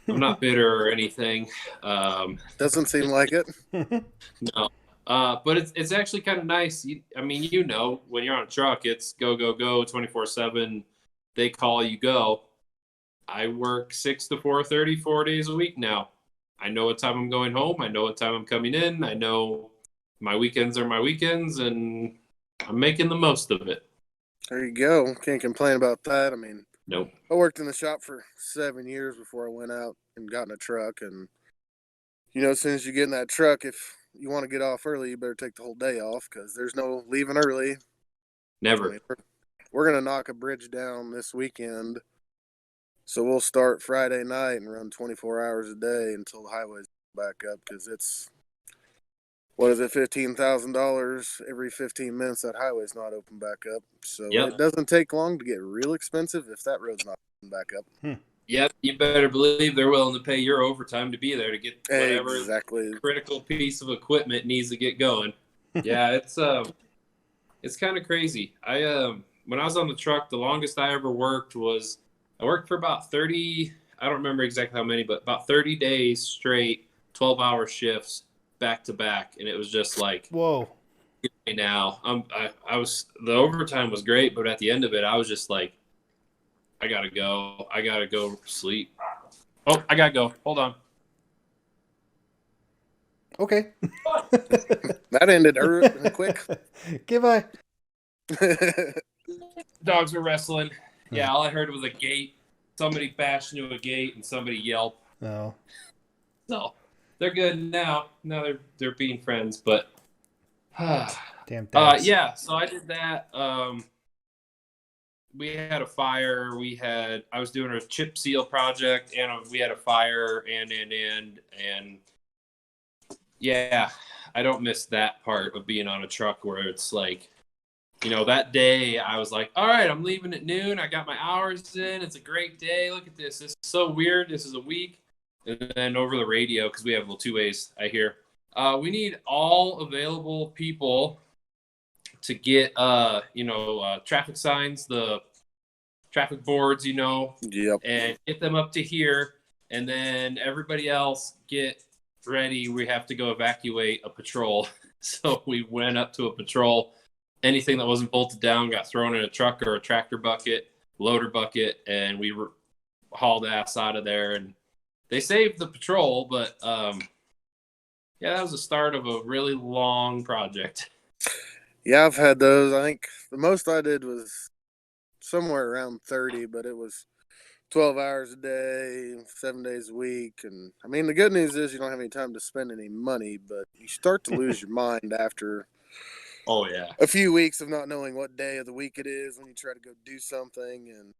I'm not bitter or anything. Doesn't seem like it. No. But it's actually kind of nice. I mean, when you're on a truck, it's go, go, go 24/7. They call, you go. I work 6 to 4:30, 4 days a week now. I know what time I'm going home. I know what time I'm coming in. I know my weekends are my weekends, and I'm making the most of it. There you go. Can't complain about that. I mean, Nope. I worked in the shop for 7 years before I went out and got in a truck. And, as soon as you get in that truck, if you want to get off early, you better take the whole day off because there's no leaving early. Never. I mean, we're going to knock a bridge down this weekend. So we'll start Friday night and run 24 hours a day until the highways back up because it's, what is it, $15,000 every 15 minutes that highway's not open back up. So Yep. It doesn't take long to get real expensive if that road's not open back up. Yep, you better believe they're willing to pay your overtime to be there to get whatever Exactly. critical piece of equipment needs to get going. Yeah, it's kind of crazy. When I was on the truck, the longest I ever worked was I worked for about 30. I don't remember exactly how many, but about 30 days straight, 12-hour shifts back to back, and it was just like, whoa. Now I was the overtime was great, but at the end of it, I was just like, I gotta go sleep. Oh, I gotta go. Hold on. Okay. That ended quick. Goodbye. Dogs were wrestling. Yeah, all I heard was a gate. Somebody bashed into a gate and somebody yelped. No. So they're good now. Now they're being friends, but damn dogs. yeah, so I did that. We had a fire. I was doing a chip seal project, and we had a fire, and yeah, I don't miss that part of being on a truck where it's like, that day I was like, all right, I'm leaving at noon. I got my hours in. It's a great day. Look at this. This is so weird. This is a week. And then over the radio, because we have little two ways, I hear, we need all available people to get, traffic signs, the traffic boards, Yep. and get them up to here. And then everybody else get ready. We have to go evacuate a patrol. So we went up to a patrol. Anything that wasn't bolted down got thrown in a truck or a tractor bucket, loader bucket, and we hauled ass out of there. And they saved the patrol, but yeah, that was the start of a really long project. Yeah, I've had those. I think the most I did was somewhere around 30, but it was 12 hours a day, 7 days a week. And I mean, the good news is you don't have any time to spend any money, but you start to lose your mind after Oh, yeah. a few weeks of not knowing what day of the week it is when you try to go do something. And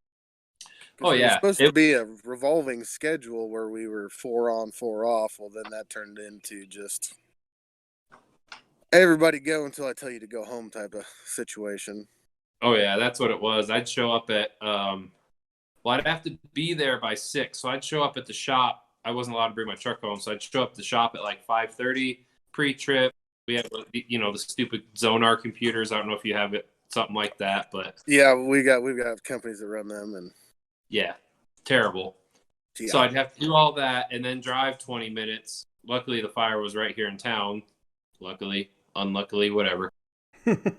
oh, yeah. It was supposed to be a revolving schedule where we were 4 on, 4 off. Well, then that turned into just everybody go until I tell you to go home type of situation. Oh, yeah, that's what it was. I'd show up at, I'd have to be there by 6. So I'd show up at the shop. I wasn't allowed to bring my truck home. So I'd show up at the shop at like 5:30 pre-trip. We have, the stupid Zonar computers. I don't know if you have it, something like that, but yeah, we've got companies that run them, and yeah, terrible. Yeah. So I'd have to do all that and then drive 20 minutes. Luckily, the fire was right here in town. Luckily, unluckily, whatever.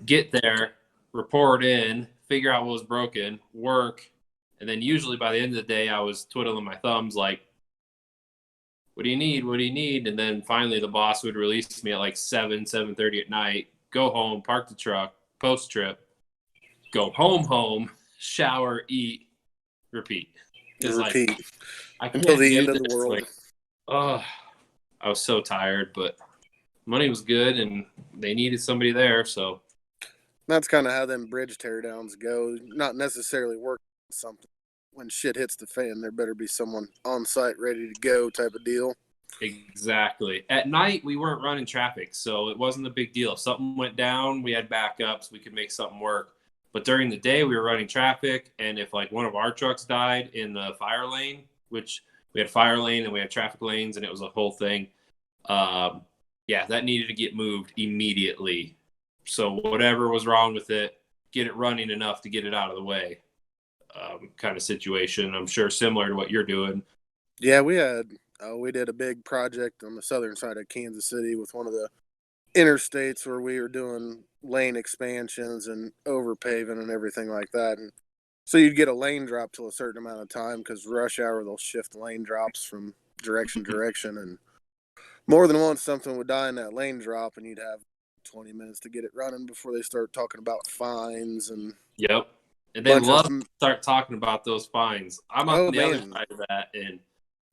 Get there, report in, figure out what was broken, work, and then usually by the end of the day, I was twiddling my thumbs like, what do you need? What do you need? And then finally the boss would release me at like 7:30 at night, go home, park the truck, post-trip, go home, shower, eat, repeat. Repeat. Like, until the end of the world. Like, oh, I was so tired, but money was good and they needed somebody there. So that's kind of how them bridge teardowns go. Not necessarily work on something. When shit hits the fan, there better be someone on site ready to go type of deal. Exactly. At night, we weren't running traffic, so it wasn't a big deal. If something went down, we had backups. We could make something work. But during the day, we were running traffic, and if like one of our trucks died in the fire lane, which we had fire lane and we had traffic lanes, and it was a whole thing, yeah, that needed to get moved immediately. So whatever was wrong with it, get it running enough to get it out of the way. Kind of situation. I'm sure similar to what you're doing. Yeah, we did a big project on the southern side of Kansas City with one of the interstates where we were doing lane expansions and overpaving and everything like that. And so you'd get a lane drop till a certain amount of time because rush hour, they'll shift lane drops from direction to direction. And more than once, something would die in that lane drop and you'd have 20 minutes to get it running before they start talking about fines. And yep. And they love to start talking about those fines. I'm on the other side of that. And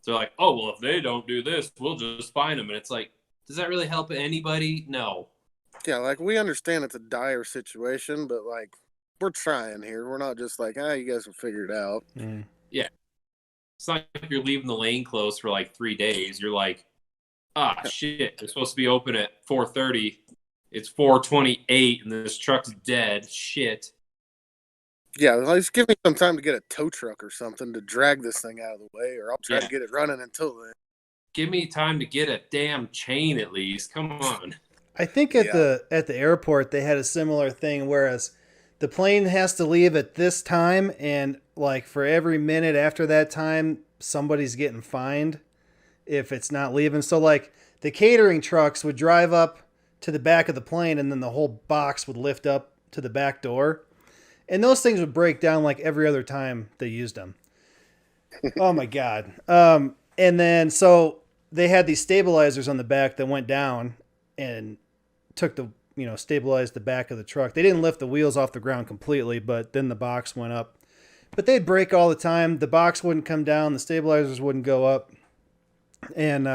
they're like, oh, well, if they don't do this, we'll just fine them. And it's like, does that really help anybody? No. Yeah, like, we understand it's a dire situation, but, like, we're trying here. We're not just like, you guys will figure it out. Mm. Yeah. It's not like you're leaving the lane closed for, like, 3 days. You're like, shit, they're supposed to be open at 4:30. It's 4:28, and this truck's dead. Shit. Yeah, just give me some time to get a tow truck or something to drag this thing out of the way, or I'll try to get it running until then. Give me time to get a damn chain at least. Come on. I think at the airport they had a similar thing, whereas the plane has to leave at this time, and like for every minute after that time, somebody's getting fined if it's not leaving. So like the catering trucks would drive up to the back of the plane, and then the whole box would lift up to the back door, and those things would break down like every other time they used them. Oh my God. And then so they had these stabilizers on the back that went down and took the, stabilized the back of the truck. They didn't lift the wheels off the ground completely, but then the box went up. But they'd break all the time. The box wouldn't come down. The stabilizers wouldn't go up. And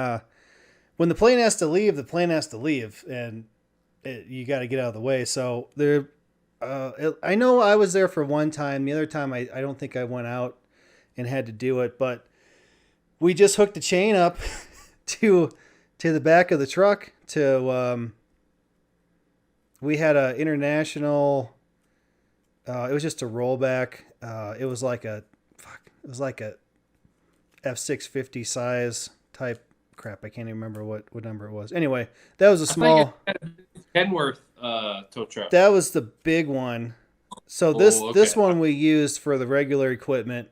when the plane has to leave, the plane has to leave. And you got to get out of the way. So there, I know I was there for one time. The other time, I don't think I went out and had to do it. But we just hooked the chain up to the back of the truck we had a international, it was just a rollback. It was like a F650 size type crap. I can't even remember what number it was. Anyway, that was a small Kenworth tow truck. That was the big one. So this one we used for the regular equipment.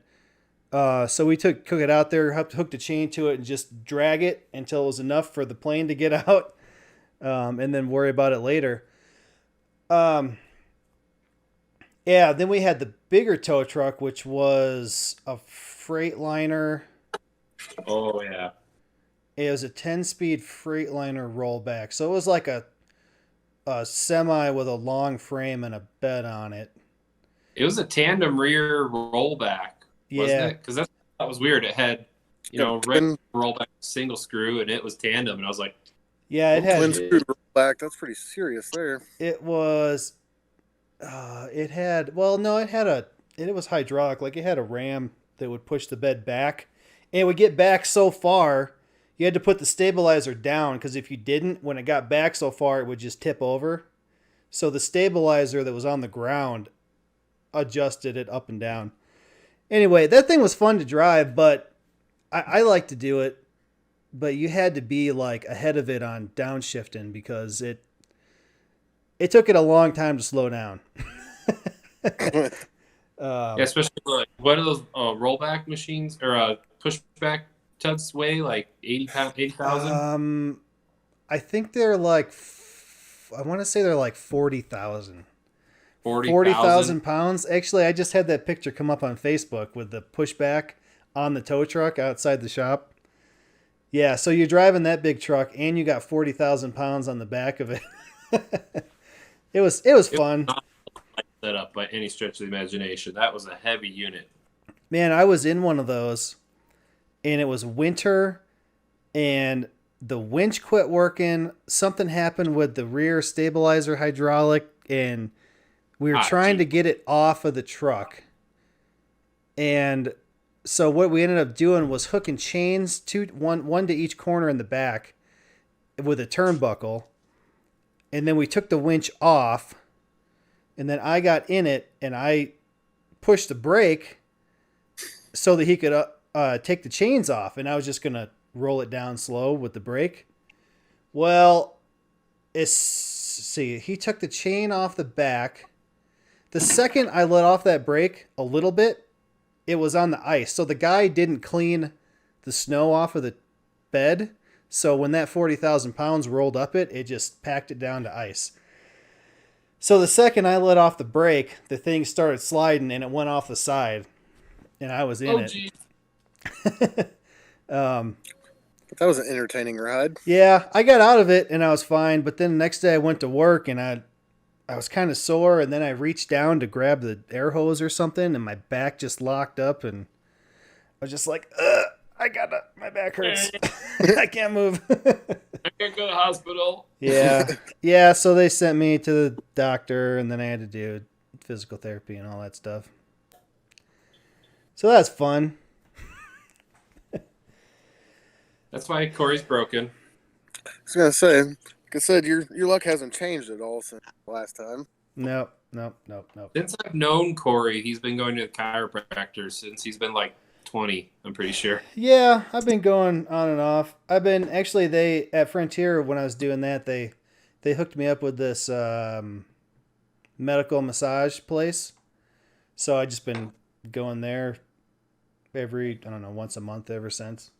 So we took it out there, hooked a chain to it, and just drag it until it was enough for the plane to get out, and then worry about it later. Then we had the bigger tow truck, which was a Freightliner. Oh, yeah. It was a 10-speed Freightliner rollback. So it was like a semi with a long frame and a bed on it. It was a tandem rear rollback, wasn't it? Because that was weird. It had, red rollback single screw, and it was tandem. And I was like, yeah, it had twin screw rollback. That's pretty serious there. It was. It was hydraulic. Like it had a ram that would push the bed back, and it would get back so far. You had to put the stabilizer down because if you didn't, when it got back so far, it would just tip over. So the stabilizer that was on the ground adjusted it up and down. Anyway, that thing was fun to drive, but I like to do it. But you had to be like ahead of it on downshifting because it took it a long time to slow down. Especially like what are those rollback machines or pushback tugs weigh like 80,000? I think they're like I want to say they're like 40,000. 40,000 pounds. Actually, I just had that picture come up on Facebook with the pushback on the tow truck outside the shop. Yeah, so you're driving that big truck and you got 40,000 pounds on the back of it. It was fun. Not set up by any stretch of the imagination. That was a heavy unit. Man, I was in one of those, and it was winter, and the winch quit working. Something happened with the rear stabilizer hydraulic, and we were trying to get it off of the truck. And so what we ended up doing was hooking chains, one to each corner in the back with a turnbuckle. And then we took the winch off, and then I got in it, and I pushed the brake so that he could take the chains off, and I was just going to roll it down slow with the brake. Well, he took the chain off the back. The second I let off that brake a little bit, it was on the ice. So the guy didn't clean the snow off of the bed. So when that 40,000 pounds rolled up it just packed it down to ice. So the second I let off the brake, the thing started sliding and it went off the side, and I was in it. Geez. That was an entertaining ride. Yeah, I got out of it and I was fine. But then the next day I went to work and I was kind of sore, and then I reached down to grab the air hose or something, and my back just locked up, and I was just like, my back hurts. I can't move. I can't go to the hospital. Yeah. Yeah, so they sent me to the doctor, and then I had to do physical therapy and all that stuff. So that's fun. That's why Corey's broken. I was gonna say, like I said, your luck hasn't changed at all since last time. Nope. Since I've known Corey, he's been going to the chiropractor since he's been like 20, I'm pretty sure. Yeah, I've been going on and off. They at Frontier, when I was doing that, they hooked me up with this medical massage place. So I just been going there once a month ever since.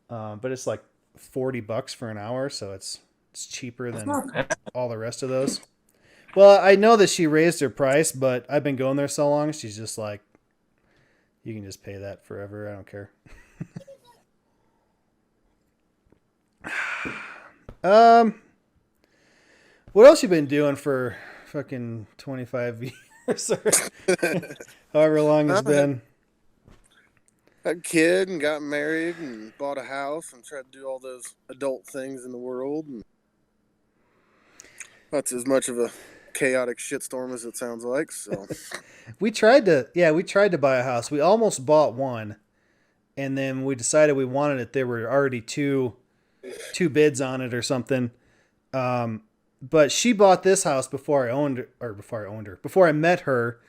But it's like $40 for an hour, so it's cheaper than all the rest of those. Well, I know that she raised her price, but I've been going there so long, she's just like, you can just pay that forever. I don't care. What else you been doing for fucking 25 years or however long it's been? Had a kid and got married and bought a house and tried to do all those adult things in the world. And that's as much of a chaotic shitstorm as it sounds like. So we tried to buy a house. We almost bought one, and then we decided we wanted it. There were already two bids on it or something. But she bought this house before I met her.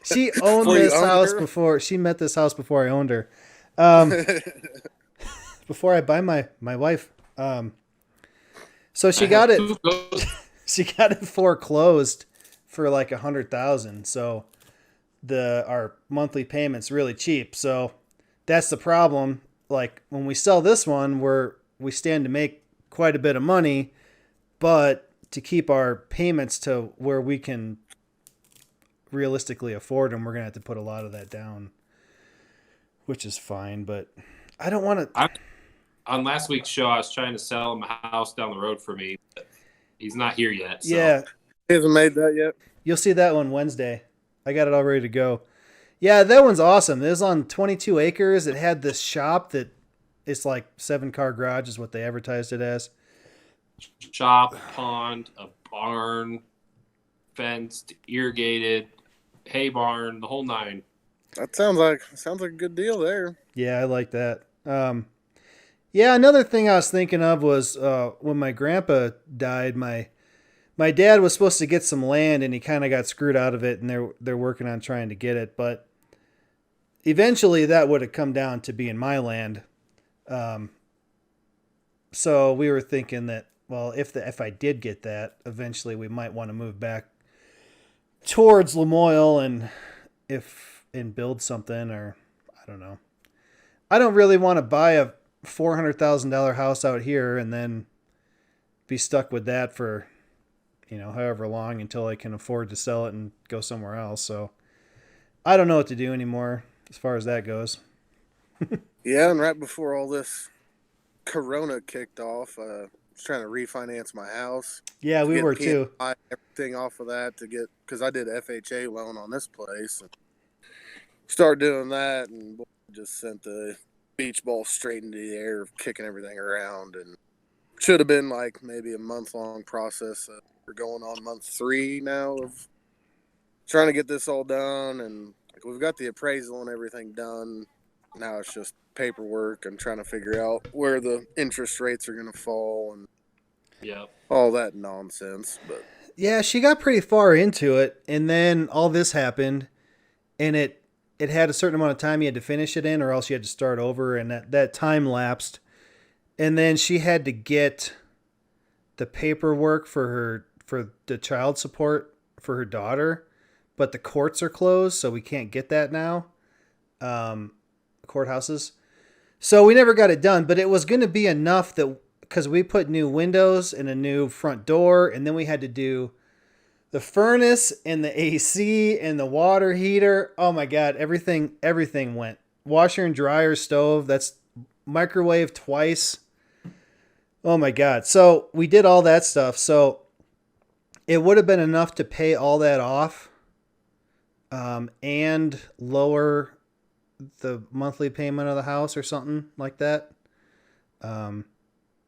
She owned this house before she met this house before I owned her. Before I buy my wife. So she got it. She got it foreclosed for like $100,000. So our monthly payment's really cheap. So that's the problem. Like when we sell this one, we stand to make quite a bit of money, but to keep our payments to where we can realistically afford them, we're gonna have to put a lot of that down, which is fine. But I don't want to. On last week's show, I was trying to sell him a house down the road for me. But he's not here yet. So. Yeah, he hasn't made that yet. You'll see that one Wednesday. I got it all ready to go. Yeah, that one's awesome. It was on 22 acres. It had this shop that it's like 7-car garage is what they advertised it as. Shop, pond, a barn, fenced, irrigated, hay barn, the whole nine. That sounds like a good deal there. Yeah, I like that. Yeah, another thing I was thinking of was when my grandpa died, my dad was supposed to get some land and he kind of got screwed out of it, and they're working on trying to get it, but eventually that would have come down to being my land. So we were thinking that, well, if I did get that, eventually we might want to move back towards Lamoille and build something, or I don't know. I don't really want to buy a $400,000 house out here and then be stuck with that for, however long until I can afford to sell it and go somewhere else. So I don't know what to do anymore as far as that goes. Yeah, and right before all this Corona kicked off, I was trying to refinance my house. Yeah, we were too. Everything off of that because I did FHA loan on this place. And started doing that, and just sent the beach ball straight into the air, kicking everything around. And should have been like maybe a month-long process. We're going on month 3 now of trying to get this all done, and we've got the appraisal and everything done. Now it's just paperwork and trying to figure out where the interest rates are going to fall and all that nonsense. But yeah, she got pretty far into it, and then all this happened, and it had a certain amount of time you had to finish it in, or else you had to start over, and that time lapsed. And then she had to get the paperwork for the child support for her daughter, but the courts are closed, so we can't get that now. Courthouses. So we never got it done, but it was going to be enough that because we put new windows and a new front door, and then we had to do the furnace and the AC and the water heater. Oh my God, everything went. Washer and dryer, stove, that's microwave twice. Oh my God. So we did all that stuff. So it would have been enough to pay all that off, and lower the monthly payment of the house or something like that.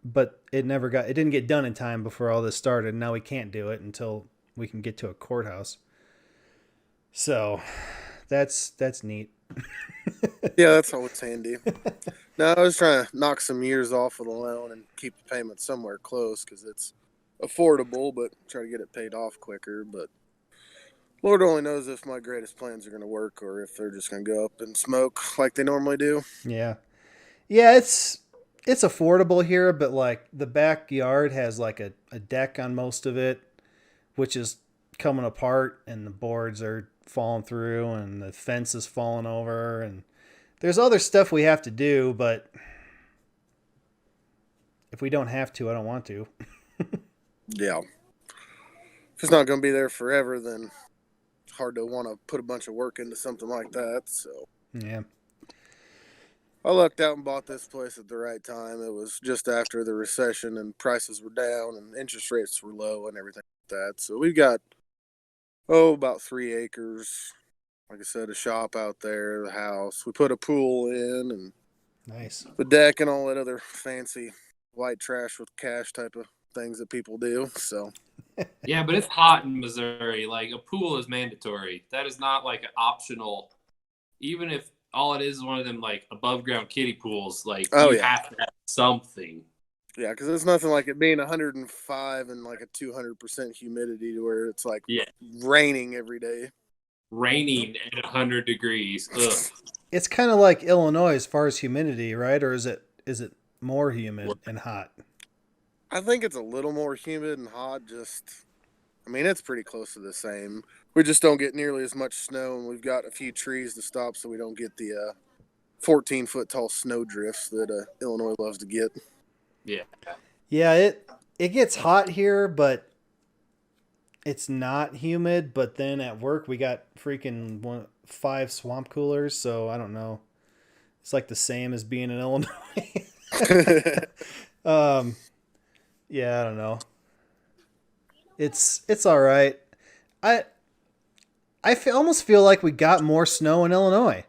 But it didn't get done in time before all this started. Now we can't do it until we can get to a courthouse. So that's neat. Yeah, that's always handy. No, I was trying to knock some years off of the loan and keep the payment somewhere close because it's affordable, but try to get it paid off quicker. But Lord only knows if my greatest plans are going to work or if they're just going to go up in smoke like they normally do. Yeah. Yeah, it's affordable here, but like the backyard has like a deck on most of it, which is coming apart, and the boards are falling through, and the fence is falling over, and there's other stuff we have to do, but if we don't have to, I don't want to. Yeah. If it's not going to be there forever, then it's hard to want to put a bunch of work into something like that. So Yeah. I lucked out and bought this place at the right time. It was just after the recession and prices were down and interest rates were low and everything like that. So we've got, about 3 acres. Like I said, a shop out there, the house. We put a pool in and Nice. the deck and all that other fancy white trash with cash type of things that people do. So Yeah, but it's hot in Missouri. Like, a pool is mandatory. That is not like an optional. Even if all it is one of them like above ground kiddie pools, like you have to have something. Yeah, because it's nothing like it being 105 and like a 200% humidity to where it's like raining every day. Raining at 100 degrees. Ugh. It's kind of like Illinois as far as humidity, right? Or is it more humid and hot? I think it's a little more humid and hot. It's pretty close to the same. We just don't get nearly as much snow, and we've got a few trees to stop so we don't get the 14-foot tall snow drifts that Illinois loves to get. Yeah. Yeah, it gets hot here, but it's not humid. But then at work we got freaking 5 swamp coolers, so I don't know. It's like the same as being in Illinois. Yeah, I don't know. It's all right. I almost feel like we got more snow in Illinois,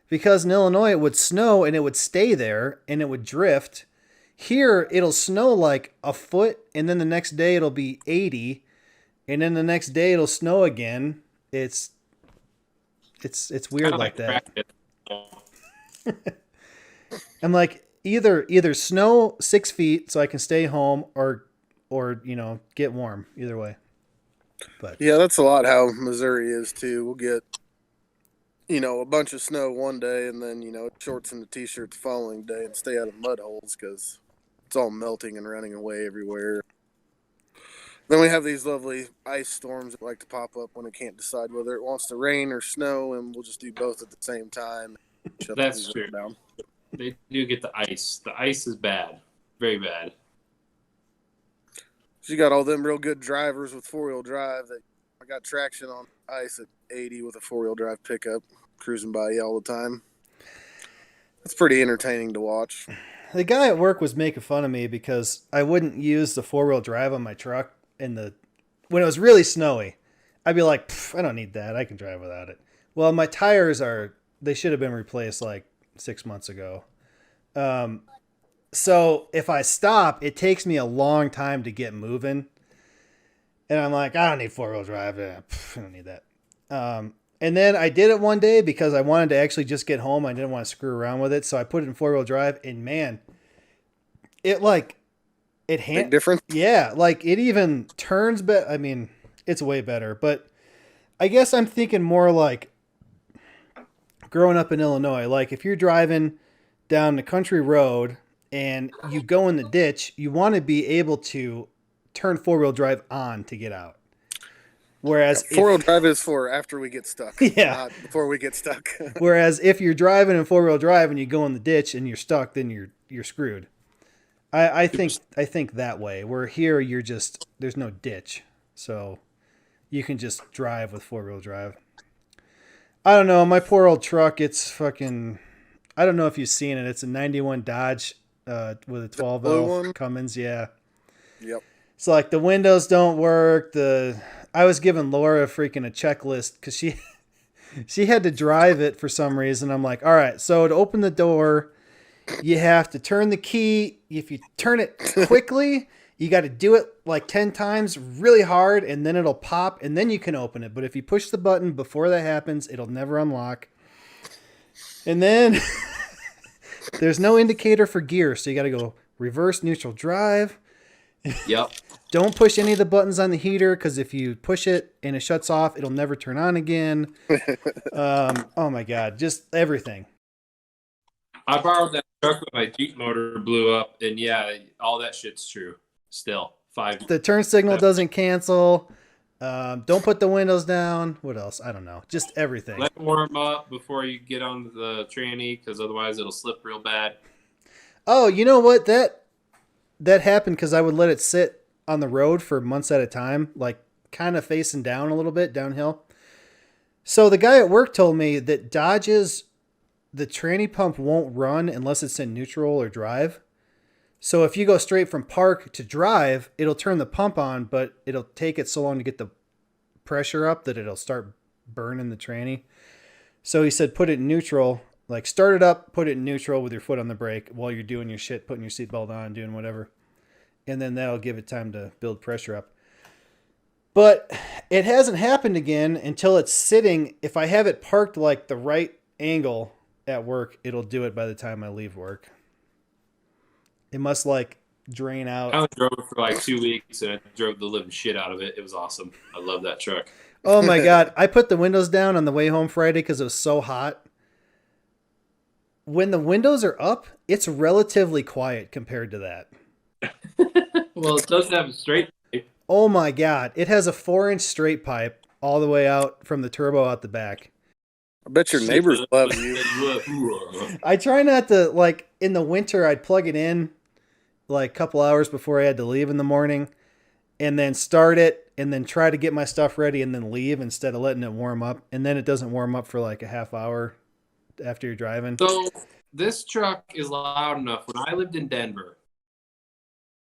because in Illinois it would snow and it would stay there and it would drift. Here it'll snow like a foot, and then the next day it'll be 80, and then the next day it'll snow again. It's weird like that. I'm like, either snow 6 feet so I can stay home, or get warm. Either way. But yeah, that's a lot how Missouri is too. We'll get a bunch of snow one day, and then shorts and a t-shirt the following day, and stay out of mud holes because it's all melting and running away everywhere. Then we have these lovely ice storms that like to pop up when it can't decide whether it wants to rain or snow, and we'll just do both at the same time. That's true. Down. They do get the ice. The ice is bad. Very bad. So you got all them real good drivers with four-wheel drive that I got traction on ice at 80 with a four-wheel drive pickup cruising by you all the time. It's pretty entertaining to watch. The guy at work was making fun of me because I wouldn't use the four-wheel drive on my truck when it was really snowy. I'd be like, I don't need that. I can drive without it. Well, my tires they should have been replaced like 6 months ago. So if I stop, it takes me a long time to get moving. And I'm like, I don't need four-wheel drive. I don't need that. And then I did it one day because I wanted to actually just get home. I didn't want to screw around with it. So I put it in four-wheel drive, and man, big difference? Yeah, like it even turns better. I mean, it's way better. But I guess I'm thinking more like growing up in Illinois. Like if you're driving down the country road and you go in the ditch, you want to be able to turn four-wheel drive on to get out. Whereas four-wheel drive is for after we get stuck. Yeah. Not before we get stuck. Whereas if you're driving in 4-wheel drive and you go in the ditch and you're stuck, then you're screwed. I think that way. Where here there's no ditch, so you can just drive with 4-wheel drive. I don't know. My poor old truck. It's fucking. I don't know if you've seen it. It's a '91 Dodge with a 12 valve Cummins. Yeah. Yep. It's like the windows don't work. I was giving Laura freaking a checklist because she had to drive it for some reason. I'm like, all right, so to open the door, you have to turn the key. If you turn it quickly, you got to do it like 10 times really hard, and then it'll pop, and then you can open it. But if you push the button before that happens, it'll never unlock. And then there's no indicator for gear, so you got to go reverse, neutral, drive. Yep. Don't push any of the buttons on the heater, because if you push it and it shuts off, it'll never turn on again. Oh my God, just everything. I borrowed that truck when my Jeep motor blew up, and yeah, all that shit's true. Still, 5. The turn signal doesn't cancel. Don't put the windows down. What else? I don't know. Just everything. Let it warm up before you get on the tranny, because otherwise it'll slip real bad. Oh, you know what? That happened because I would let it sit on the road for months at a time, like kind of facing down a little bit, downhill. So the guy at work told me that Dodge's, the tranny pump won't run unless it's in neutral or drive. So if you go straight from park to drive, it'll turn the pump on, but it'll take it so long to get the pressure up that it'll start burning the tranny. So he said, put it in neutral, like start it up, put it in neutral with your foot on the brake while you're doing your shit, putting your seatbelt on, doing whatever. And then that'll give it time to build pressure up. But it hasn't happened again until it's sitting. If I have it parked like the right angle at work, it'll do it by the time I leave work. It must like drain out. I drove it for like 2 weeks, and I drove the living shit out of it. It was awesome. I love that truck. Oh my God. I put the windows down on the way home Friday because it was so hot. When the windows are up, it's relatively quiet compared to that. Well, it doesn't have a straight pipe. Oh my God. It has a 4-inch straight pipe all the way out from the turbo out the back. I bet your neighbors love you. I try not to, like, in the winter, I'd plug it in like a couple hours before I had to leave in the morning, and then start it, and then try to get my stuff ready and then leave instead of letting it warm up. And then it doesn't warm up for like a half hour after you're driving. So this truck is loud enough. When I lived in Denver,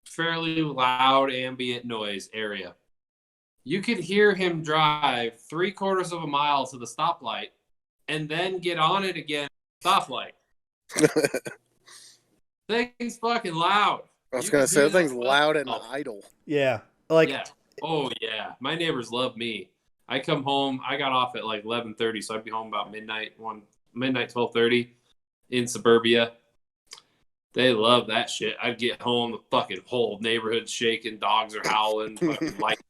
fairly loud ambient noise area, you could hear him drive 3/4 of a mile to the stoplight and then get on it again at the stoplight. Thing's fucking loud. I was going to say, that thing's loud and idle. Yeah. Like, yeah. Oh, yeah. My neighbors love me. I come home. I got off at like 11:30, so I'd be home about midnight, 12:30 in suburbia. They love that shit. I'd get home, the fucking whole neighborhood's shaking, dogs are howling, fucking lights.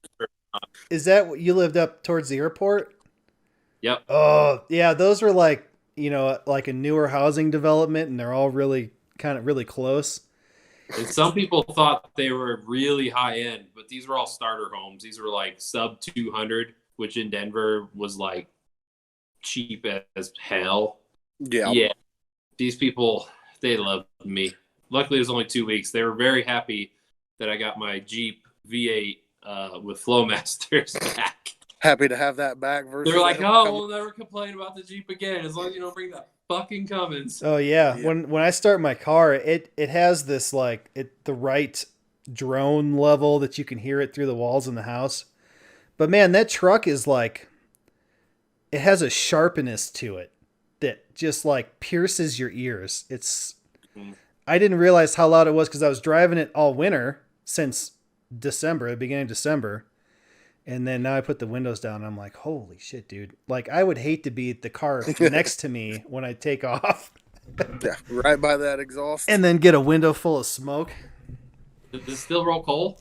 Is that what you lived up towards the airport? Yep. Oh, yeah. Those were like, you know, like a newer housing development, and they're all really kind of really close. And some people thought they were really high end, but these were all starter homes. These were like sub 200, which in Denver was like cheap as hell. Yeah. Yeah. These people, they loved me. Luckily, it was only 2 weeks. They were very happy that I got my Jeep V8 with Flowmasters back. Happy to have that back. Versus They're like, oh, we'll never complain about the Jeep again as long as you don't bring that fucking Cummins. Oh yeah. When I start my car, it has this like the right drone level that you can hear it through the walls in the house. But man, that truck is like, it has a sharpness to it that just like pierces your ears. I didn't realize how loud it was because I was driving it all winter since December, the beginning of December. And then now I put the windows down and I'm like, holy shit, dude. Like, I would hate to be the car next to me when I take off. Yeah, right by that exhaust. And then get a window full of smoke. Does this still roll coal?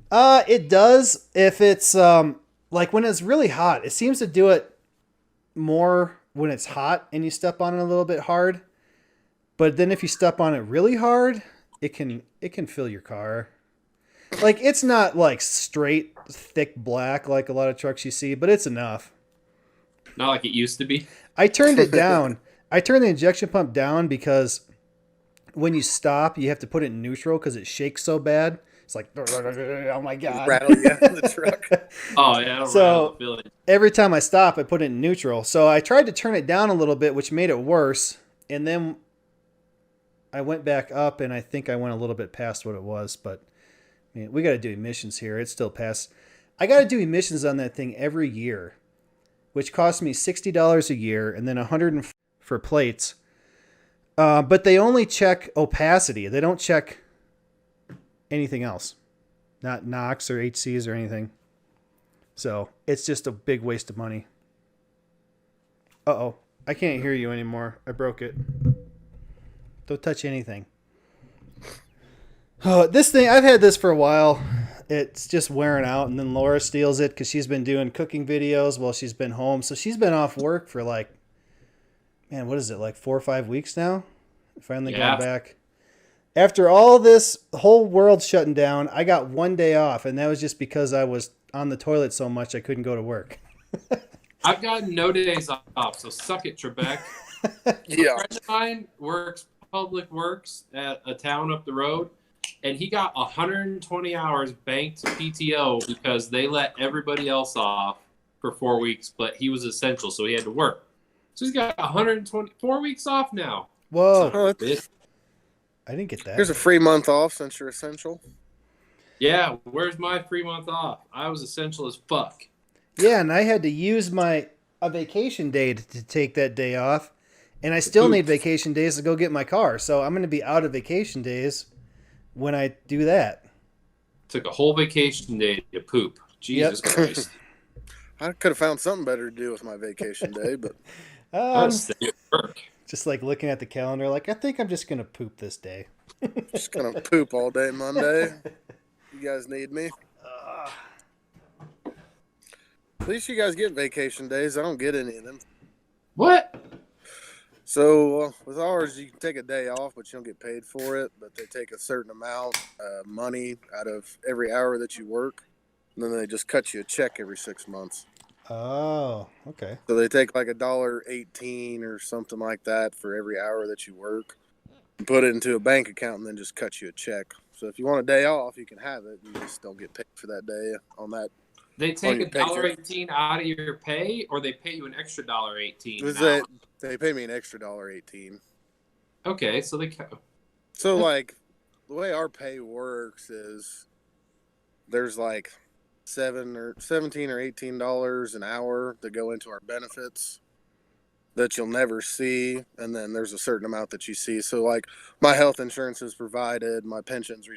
It does if it's like when it's really hot. It seems to do it more when it's hot and you step on it a little bit hard. But then if you step on it really hard, it can fill your car. Like, it's not like straight thick black like a lot of trucks you see, but it's enough. Not like it used to be. I turned it down. I turned the injection pump down because when you stop, you have to put it in neutral because it shakes so bad. It's like, oh my God. Rattle you out in the truck. Oh, yeah. So every time I stop, I put it in neutral. So I tried to turn it down a little bit, which made it worse. And then I went back up, and I think I went a little bit past what it was. But I mean, we got to do emissions here. It's still past. I got to do emissions on that thing every year, which costs me $60 a year and then $100 for plates. But they only check opacity. They don't check anything else, not NOx or HCs or anything. So it's just a big waste of money. Uh-oh, I can't hear you anymore. I broke it. Don't touch anything. Oh, this thing, I've had this for a while. It's just wearing out, and then Laura steals it because she's been doing cooking videos while she's been home. So she's been off work for like, man, what is it, like 4 or 5 weeks now? Finally going back. After all this, the whole world shutting down, I got 1 day off, and that was just because I was on the toilet so much I couldn't go to work. I've gotten no days off, so suck it, Trebek. Yeah. A friend of mine works public works at a town up the road, and he got 120 hours banked PTO because they let everybody else off for 4 weeks, but he was essential, so he had to work. So he's got 124 weeks off now. Whoa. Oh, I didn't get that. here's a free month off since you're essential. Yeah, where's my 3 month off? I was essential as fuck. Yeah, and I had to use a vacation day to take that day off, and I still need vacation days to go get my car. So I'm going to be out of vacation days when I do that. Took a whole vacation day to poop. Jesus Christ. I could have found something better to do with my vacation day, but Stay at work. Just like looking at the calendar, like, I think I'm just going to poop this day. just gonna poop all day Monday. You guys need me. At least you guys get vacation days. I don't get any of them. What? So with ours, you can take a day off, but you don't get paid for it. But they take a certain amount of money out of every hour that you work, and then they just cut you a check every 6 months. Oh, okay. So they take like $1.18 or something like that for every hour that you work, and put it into a bank account, and then just cut you a check. So if you want a day off, you can have it. You just don't get paid for that day on that. They take $1.18 out of your pay, or they pay you an extra $1.18? They pay me an extra $1.18. Okay, so So like the way our pay works is there's like $17 or $18 an hour that go into our benefits that you'll never see, and then there's a certain amount that you see. So like my health insurance is provided, my pension's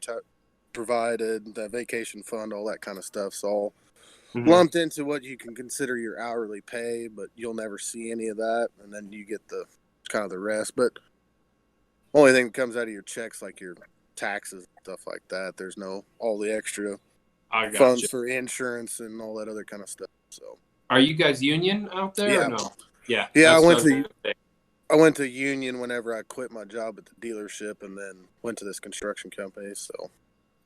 provided, the vacation fund, all that kind of stuff's all lumped into what you can consider your hourly pay, but you'll never see any of that, and then you get the kind of the rest. But only thing that comes out of your checks, like your taxes, stuff like that. There's no all the extra funds for insurance and all that other kind of stuff. So, are you guys union out there? Yeah. Or no? Yeah. Yeah, I went to union whenever I quit my job at the dealership, and then went to this construction company. So,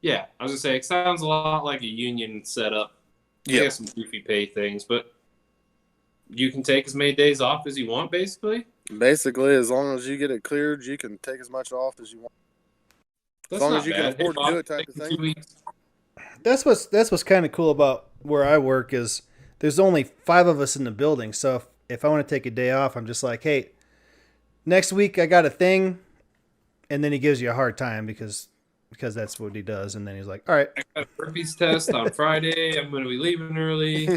yeah, I was gonna say it sounds a lot like a union setup. They got some goofy pay things, but you can take as many days off as you want, basically. Basically, as long as you get it cleared, you can take as much off as you want. That's as long not as you bad. can afford to do it, type of thing. That's what's kind of cool about where I work is there's only 5 of us in the building. So if I want to take a day off, I'm just like, hey, next week I got a thing, and then he gives you a hard time because that's what he does, and then he's like, all right. I got a herpes test on Friday. I'm going to be leaving early.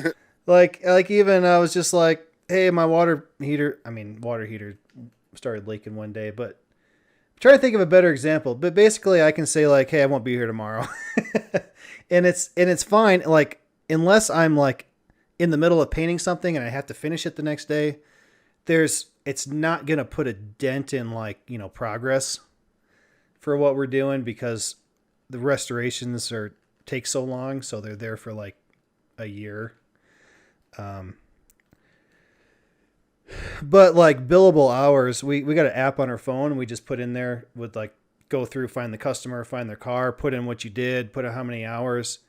like even I was just like, hey, my water heater started leaking one day, but I'm trying to think of a better example. But basically I can say like, hey, I won't be here tomorrow. and it's fine. Like, unless I'm like in the middle of painting something and I have to finish it the next day, it's not going to put a dent in like, progress for what we're doing, because the restorations take so long. So they're there for like a year. But like billable hours, we got an app on our phone, and we just put in there with like, go through, find the customer, find their car, put in what you did, put in how many hours.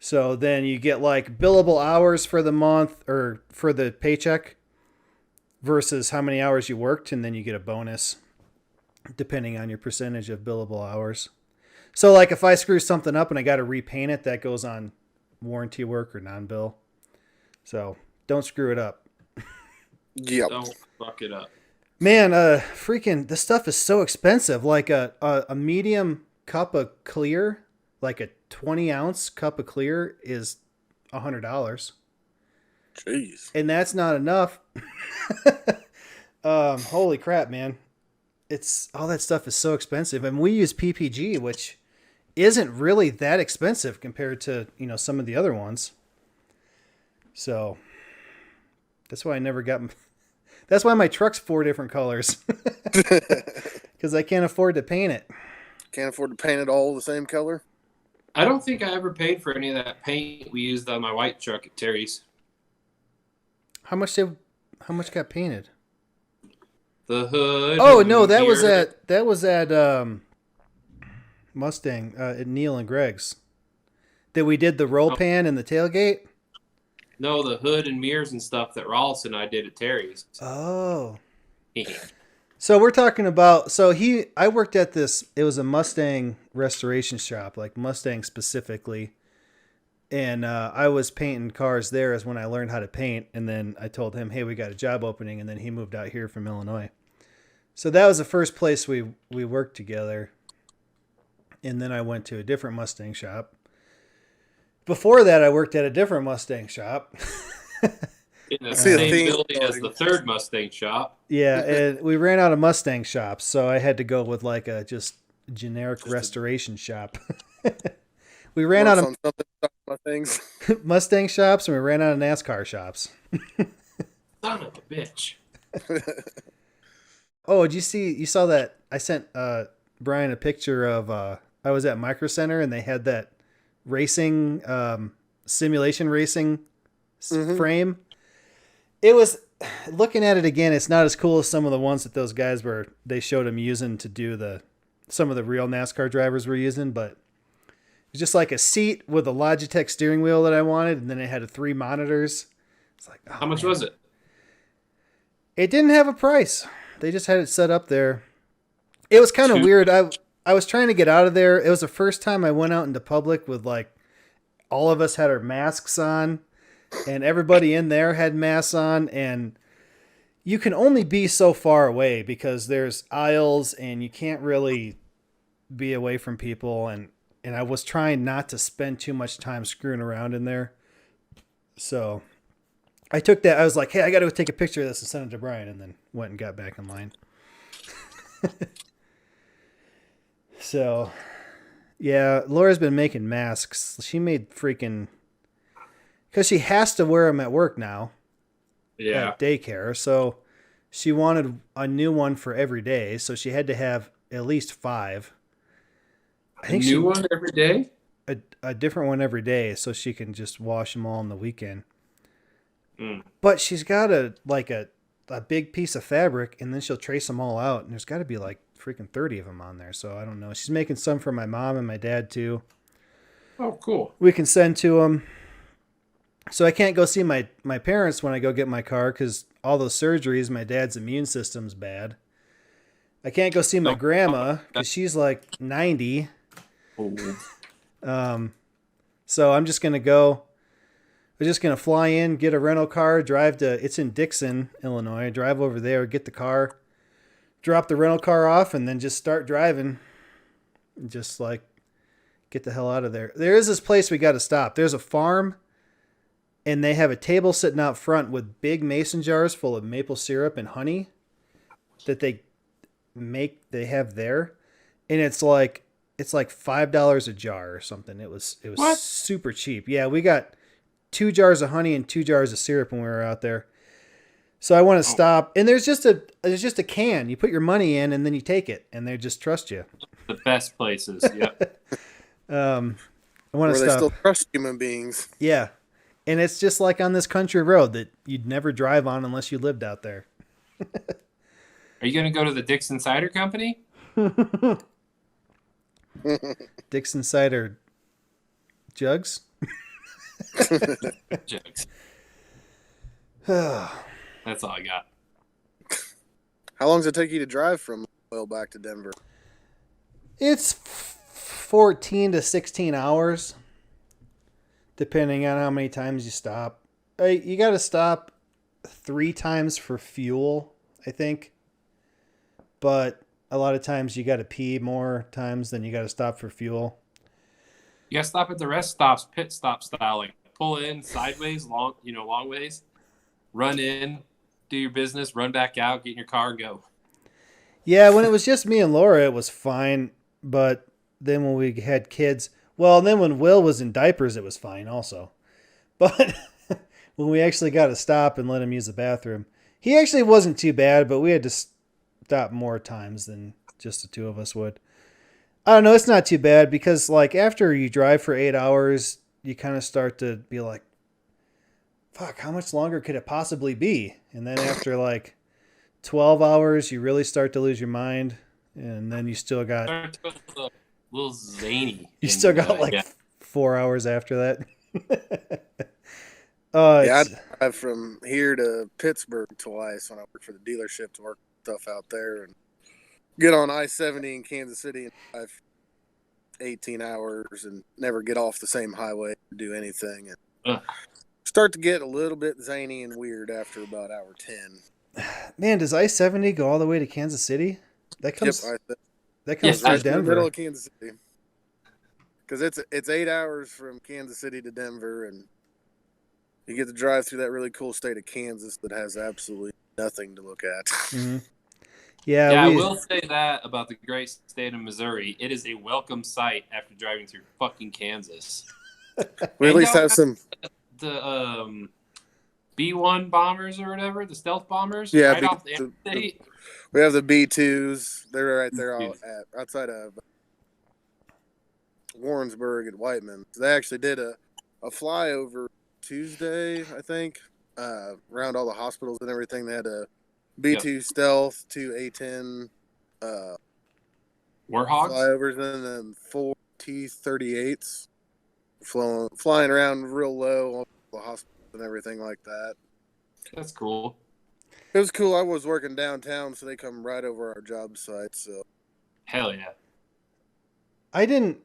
So then you get like billable hours for the month or for the paycheck versus how many hours you worked, and then you get a bonus depending on your percentage of billable hours. So like if I screw something up and I got to repaint it, that goes on warranty work or non-bill. So don't screw it up. Yep. Don't fuck it up. Man, freaking this stuff is so expensive. Like a medium cup of clear, like a 20-ounce cup of clear is $100. Jeez. And that's not enough. Holy crap, man. It's all that stuff is so expensive. And we use PPG, which isn't really that expensive compared to, some of the other ones. So that's why I never got. That's why my truck's 4 different colors. Because I can't afford to paint it. Can't afford to paint it all the same color? I don't think I ever paid for any of that paint we used on my white truck at Terry's. How much got painted? The hood. Oh no, that mirror. was at Mustang at Neil and Greg's. That we did the roll pan and the tailgate. No, the hood and mirrors and stuff that Rollis and I did at Terry's. Oh. So we're talking about, I worked at this, it was a Mustang restoration shop, like Mustang specifically. And I was painting cars there as when I learned how to paint. And then I told him, hey, we got a job opening. And then he moved out here from Illinois. So that was the first place we worked together. And then I went to a different Mustang shop. Before that, I worked at a different Mustang shop. In the see a same theme building as starting. the third Mustang shop. Yeah, and we ran out of Mustang shops, so I had to go with like a just generic restoration shop. We ran out of Mustangs. Mustang shops, and we ran out of NASCAR shops. Son of a bitch. Oh, you saw that? I sent Brian a picture of, I was at Micro Center, and they had that racing, simulation racing frame. It was, looking at it again, it's not as cool as some of the ones that those guys they showed them using to do some of the real NASCAR drivers were using, but it was just like a seat with a Logitech steering wheel that I wanted, and then it had 3 monitors. It's like, oh, How much was it? It didn't have a price. They just had it set up there. It was kind of weird. I was trying to get out of there. It was the first time I went out into public with like all of us had our masks on. And everybody in there had masks on, and you can only be so far away because there's aisles and you can't really be away from people. And I was trying not to spend too much time screwing around in there. So I took that. I was like, hey, I got to take a picture of this and send it to Brian, and then went and got back in line. So, yeah, Laura's been making masks. She made freaking... Because she has to wear them at work now. Yeah. At daycare. So she wanted a new one for every day. So she had to have at least 5. I think a new one every day? A different one every day so she can just wash them all on the weekend. Mm. But she's got a big piece of fabric, and then she'll trace them all out. And there's got to be like freaking 30 of them on there. So I don't know. She's making some for my mom and my dad too. Oh, cool. We can send to them. So I can't go see my parents when I go get my car because all those surgeries, my dad's immune system's bad. I can't go see my grandma because she's like 90. Oh. So I'm just going to go. We're just going to fly in, get a rental car, it's in Dixon, Illinois. Drive over there, get the car, drop the rental car off, and then just start driving. Just like get the hell out of there. There is this place we got to stop. There's a farm. And they have a table sitting out front with big mason jars full of maple syrup and honey that they have there. And it's like $5 a jar or something. It was What? super cheap. Yeah, we got 2 jars of honey and 2 jars of syrup when we were out there. So I want to stop. And there's just a can. You put your money in and then you take it, and they just trust you. The best places. Yep. I want to Where stop. they still trust human beings. Yeah. And it's just like on this country road that you'd never drive on unless you lived out there. Are you going to go to the Dixon Cider Company? Dixon cider jugs? Jokes. That's all I got. How long does it take you to drive from Louisville back to Denver? It's 14 to 16 hours, depending on how many times you stop. You got to stop 3 times for fuel, I think. But a lot of times you got to pee more times than you got to stop for fuel. You got to stop at the rest stops, pit stop style, like pull in sideways, long ways, run in, do your business, run back out, get in your car, and go. Yeah, when it was just me and Laura, it was fine. But then when we had kids, well, then when Will was in diapers, it was fine also. But when we actually got to stop and let him use the bathroom, he actually wasn't too bad, but we had to stop more times than just the two of us would. I don't know. It's not too bad because like after you drive for 8 hours, you kind of start to be like, fuck, how much longer could it possibly be? And then after like 12 hours, you really start to lose your mind. And then you still got, Start to go a little zany. you still got like 4 hours after that. Yeah, I drive from here to Pittsburgh twice when I work for the dealership to work stuff out there, and get on I-70 in Kansas City and drive 18 hours and never get off the same highway to do anything. And start to get a little bit zany and weird after about hour 10. Man, does I-70 go all the way to Kansas City? That comes through Denver. In the middle of Kansas City. Because it's 8 hours from Kansas City to Denver, and you get to drive through that really cool state of Kansas that has absolutely nothing to look at. Mm-hmm. Yeah, I will say that about the great state of Missouri. It is a welcome sight after driving through fucking Kansas. We at least have some... The B-1 bombers or whatever, the stealth bombers, yeah, right off the interstate. We have the B-2s. They're right there outside of Warrensburg and Whiteman. They actually did a flyover Tuesday, I think, around all the hospitals and everything. They had a B-2 stealth, 2 A-10 Warhogs flyovers, and then 4 T-38s flying around real low on the hospitals and everything like that. That's cool. It was cool. I was working downtown, so they come right over our job site. So, hell yeah.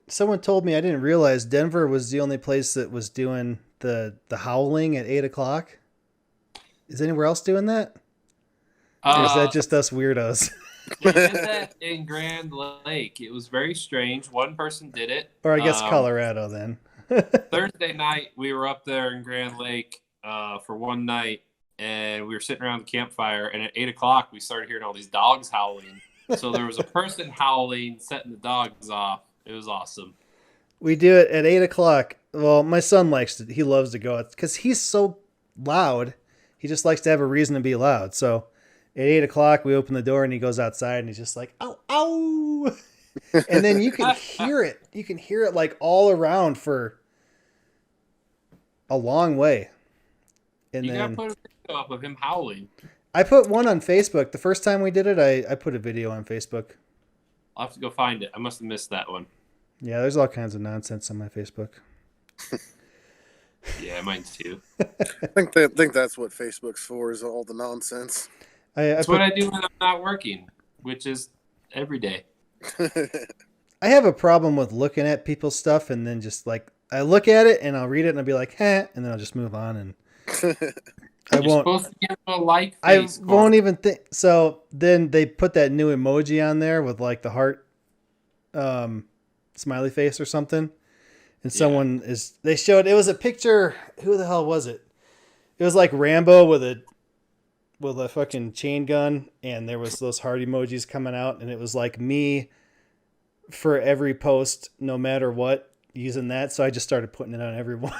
Someone told me, I didn't realize Denver was the only place that was doing the howling at 8 o'clock. Is anywhere else doing that? Or is that just us weirdos? They did that in Grand Lake. It was very strange. One person did it. Or I guess Colorado then. Thursday night, we were up there in Grand Lake for one night, and we were sitting around the campfire, and at 8 o'clock, we started hearing all these dogs howling. So there was a person howling, setting the dogs off. It was awesome. We do it at 8 o'clock. Well, my son he loves to go because he's so loud. He just likes to have a reason to be loud. So at 8 o'clock, we open the door and he goes outside and he's just like, ow, ow. And then you can hear it. You can hear it like all around for a long way. And you then got to put a video up of him howling. I put one on Facebook. The first time we did it, I put a video on Facebook. I'll have to go find it. I must have missed that one. Yeah, there's all kinds of nonsense on my Facebook. Yeah, mine too. I think that's what Facebook's for, is all the nonsense. That's what I do when I'm not working, which is every day. I have a problem with looking at people's stuff and then just like, I look at it and I'll read it and I'll be like, and then I'll just move on and You're supposed to give them a like face. I won't even think. So then they put that new emoji on there with like the heart smiley face or something. And they showed, it was a picture. Who the hell was it? It was like Rambo with a fucking chain gun. And there was those heart emojis coming out. And it was like me for every post, no matter what, using that. So I just started putting it on everyone.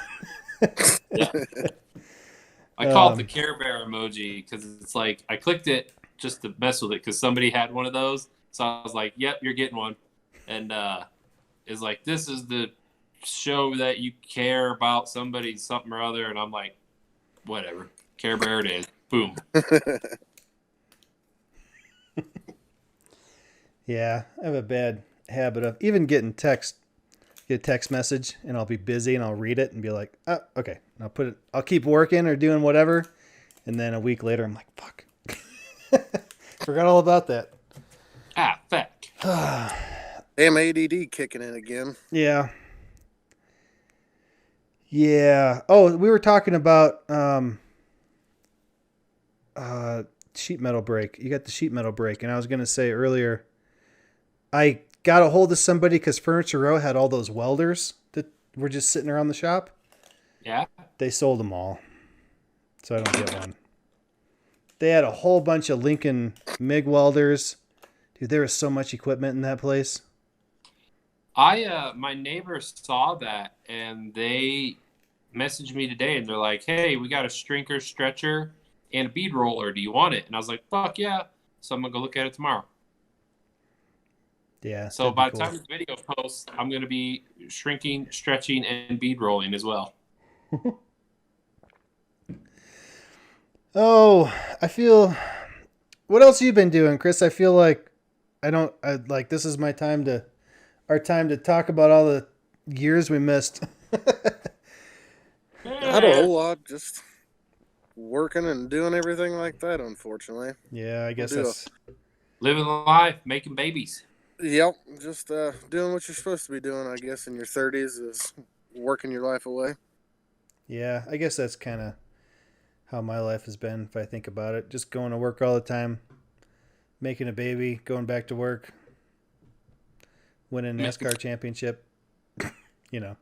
Yeah. I call it the Care Bear emoji because it's like I clicked it just to mess with it because somebody had one of those. So I was like, yep, you're getting one. And it's like, this is the show that you care about somebody, something or other. And I'm like, whatever. Care Bear it is. Boom. Yeah, I have a bad habit of even getting text get a text message, and I'll be busy, and I'll read it and be like, oh, okay. And I'll keep working or doing whatever. And then a week later, I'm like, fuck. Forgot all about that. Fuck. Damn ADD kicking in again. Yeah. Yeah. Oh, we were talking about sheet metal brake. You got the sheet metal brake, and I was gonna say earlier, I got a hold of somebody because Furniture Row had all those welders that were just sitting around the shop. Yeah. They sold them all, so I don't get one. They had a whole bunch of Lincoln MIG welders. Dude, there was so much equipment in that place. My neighbors saw that, and they messaged me today, and they're like, hey, we got a strinker, stretcher, and a bead roller. Do you want it? And I was like, fuck yeah. So I'm going to go look at it tomorrow. Yeah. So by the time this video posts, I'm going to be shrinking, stretching, and bead rolling as well. Oh, I feel... What else have you been doing, Chris? I feel like this is our time to talk about all the years we missed. Not a whole lot, just working and doing everything like that, unfortunately. Yeah, I guess that's... Living life, making babies. Yep, just doing what you're supposed to be doing, I guess, in your 30s is working your life away. Yeah, I guess that's kind of how my life has been, if I think about it. Just going to work all the time, making a baby, going back to work, winning a NASCAR championship. You know.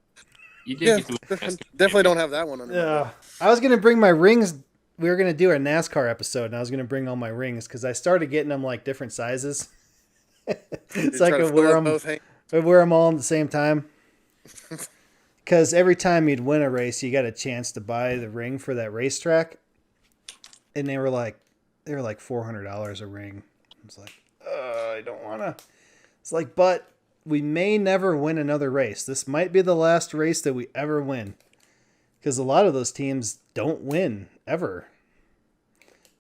You did get to definitely don't have that one under my I was going to bring my rings. We were going to do a NASCAR episode, and I was going to bring all my rings because I started getting them like different sizes. It's like I wear them all at the same time. Because every time you'd win a race, you got a chance to buy the ring for that racetrack, and they were like $400 a ring. I was like, I don't want to. It's like, but we may never win another race. This might be the last race that we ever win, because a lot of those teams don't win ever.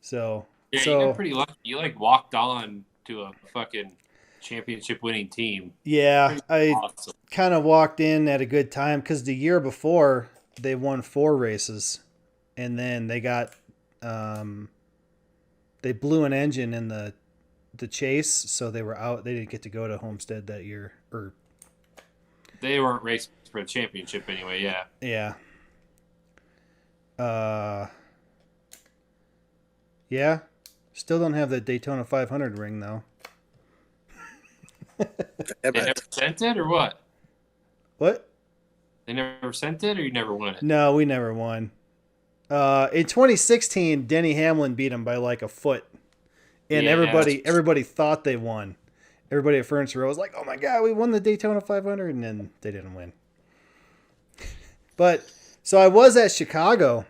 So yeah, you got pretty lucky. You like walked on to a fucking championship winning team. Yeah, I kind of walked in at a good time because the year before they won 4 races, and then they got they blew an engine in the chase, so they were out. They didn't get to go to Homestead that year, or they weren't racing for the championship anyway. Yeah. Yeah. Still don't have the Daytona 500 ring though. They never sent it, or what? What? They never sent it, or you never won it? No, we never won. In 2016, Denny Hamlin beat him by like a foot, and everybody thought they won. Everybody at Furniture Row was like, "Oh my god, we won the Daytona 500," and then they didn't win. But so I was at Chicago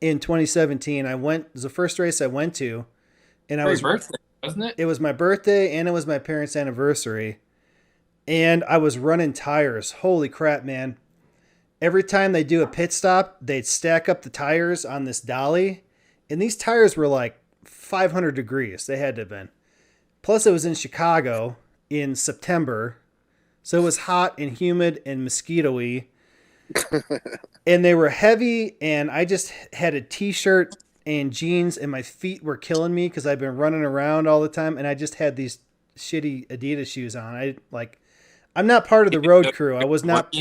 in 2017. It was the first race I went to, and your birthday, wasn't it? It was my birthday, and it was my parents' anniversary, and I was running tires. Holy crap, man! Every time they do a pit stop, they'd stack up the tires on this dolly, and these tires were like 500 degrees. They had to have been. Plus, it was in Chicago in September, so it was hot and humid and mosquito-y. And they were heavy, and I just had a t-shirt and jeans, and my feet were killing me because I've been running around all the time, and I just had these shitty Adidas shoes on. I'm not part of the road crew. I was not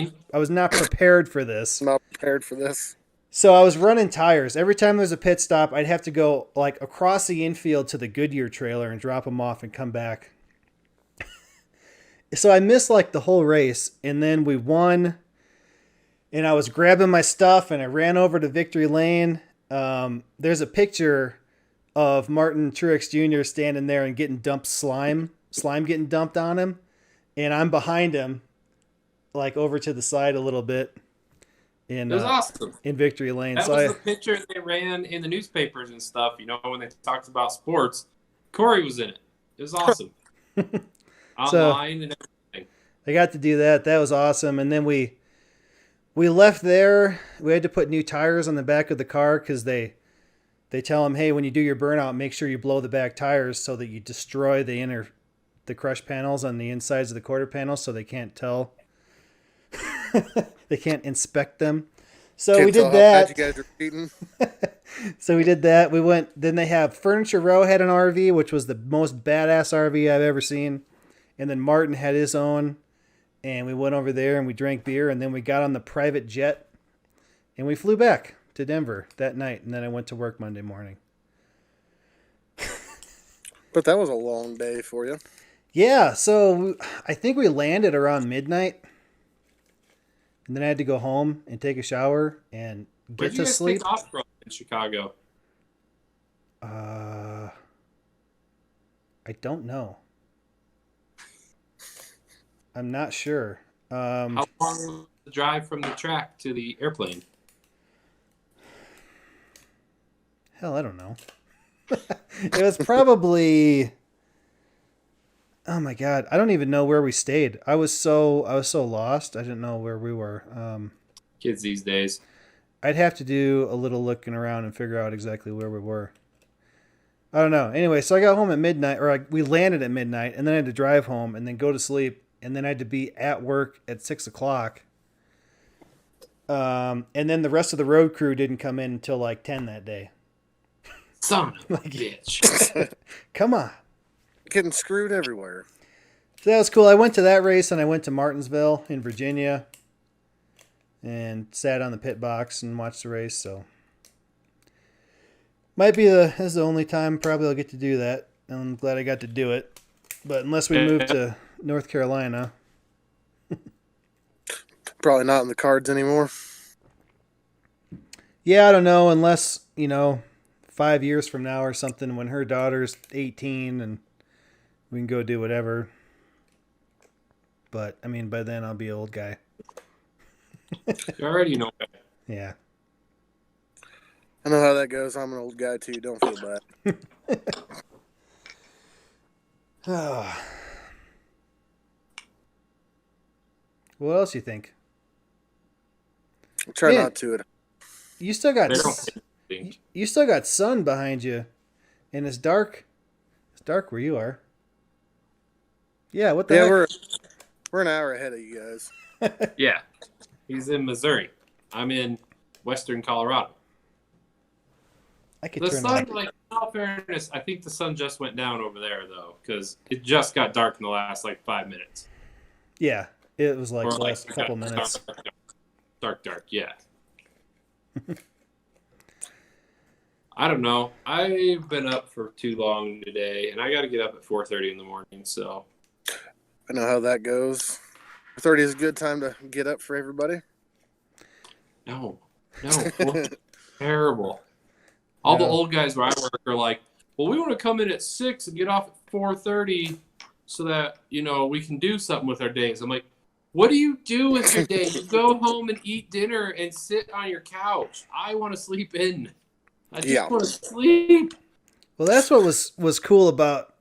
prepared for this. Not prepared for this. So I was running tires. Every time there's a pit stop, I'd have to go like across the infield to the Goodyear trailer and drop them off and come back. So I missed like the whole race, and then we won. And I was grabbing my stuff, and I ran over to Victory Lane. There's a picture of Martin Truex Jr. standing there and getting dumped slime getting dumped on him. And I'm behind him, like over to the side a little bit. It was awesome. In Victory Lane. That was the picture they ran in the newspapers and stuff, when they talked about sports. Corey was in it. It was awesome. Online and everything. I got to do that. That was awesome. And then we left there. We had to put new tires on the back of the car because they tell them, hey, when you do your burnout, make sure you blow the back tires so that you destroy the crush panels on the insides of the quarter panels so they can't tell. They can't inspect them. So Can't we tell did how bad that. you guys are eating. So we did that. We went. Then they have Furniture Row had an RV, which was the most badass RV I've ever seen. And then Martin had his own, and we went over there and we drank beer, and then we got on the private jet, and we flew back to Denver that night. And then I went to work Monday morning. But that was a long day for you. Yeah. So I think we landed around midnight, and then I had to go home and take a shower and Where'd get you to guys sleep. take off from in Chicago? I don't know. I'm not sure. How long was the drive from the track to the airplane? Hell, I don't know. It was probably. Oh my god, I don't even know where we stayed. I was so lost. I didn't know where we were. Kids these days. I'd have to do a little looking around and figure out exactly where we were. I don't know. Anyway, so I got home at midnight, or we landed at midnight, and then I had to drive home and then go to sleep, and then I had to be at work at 6:00. And then the rest of the road crew didn't come in until like 10 that day. Son of a bitch. Come on. Getting screwed everywhere. So that was cool. I went to that race, and I went to Martinsville in Virginia and sat on the pit box and watched the race. So might be this is the only time probably I'll get to do that. I'm glad I got to do it. But unless we move to North Carolina. Probably not in the cards anymore. Yeah, I don't know, unless, 5 years from now or something, when her daughter's 18 and we can go do whatever. But, I mean, by then I'll be an old guy. You already know that. Yeah. I know how that goes. I'm an old guy too. Don't feel bad. What else you think? Try Man, not to. You still got They don't think. you still got sun behind you, and it's dark. It's dark where you are. Yeah, what the Yeah, heck? we're an hour ahead of you guys. Yeah. He's in Missouri. I'm in western Colorado. I could The turn sun, on. like, in all fairness, I think the sun just went down over there, though, because it just got dark in the last, 5 minutes. Yeah, it was like Or, the last couple dark, minutes. Dark, yeah. I don't know. I've been up for too long today, and I got to get up at 4:30 in the morning, so. I know how that goes. 30 is a good time to get up for everybody. No, terrible. All the old guys where I work are like, well, we want to come in at 6 and get off at 4:30 so that, we can do something with our days. I'm like, what do you do with your day? You go home and eat dinner and sit on your couch. I want to sleep in. I just want to sleep. Well, that's what was cool about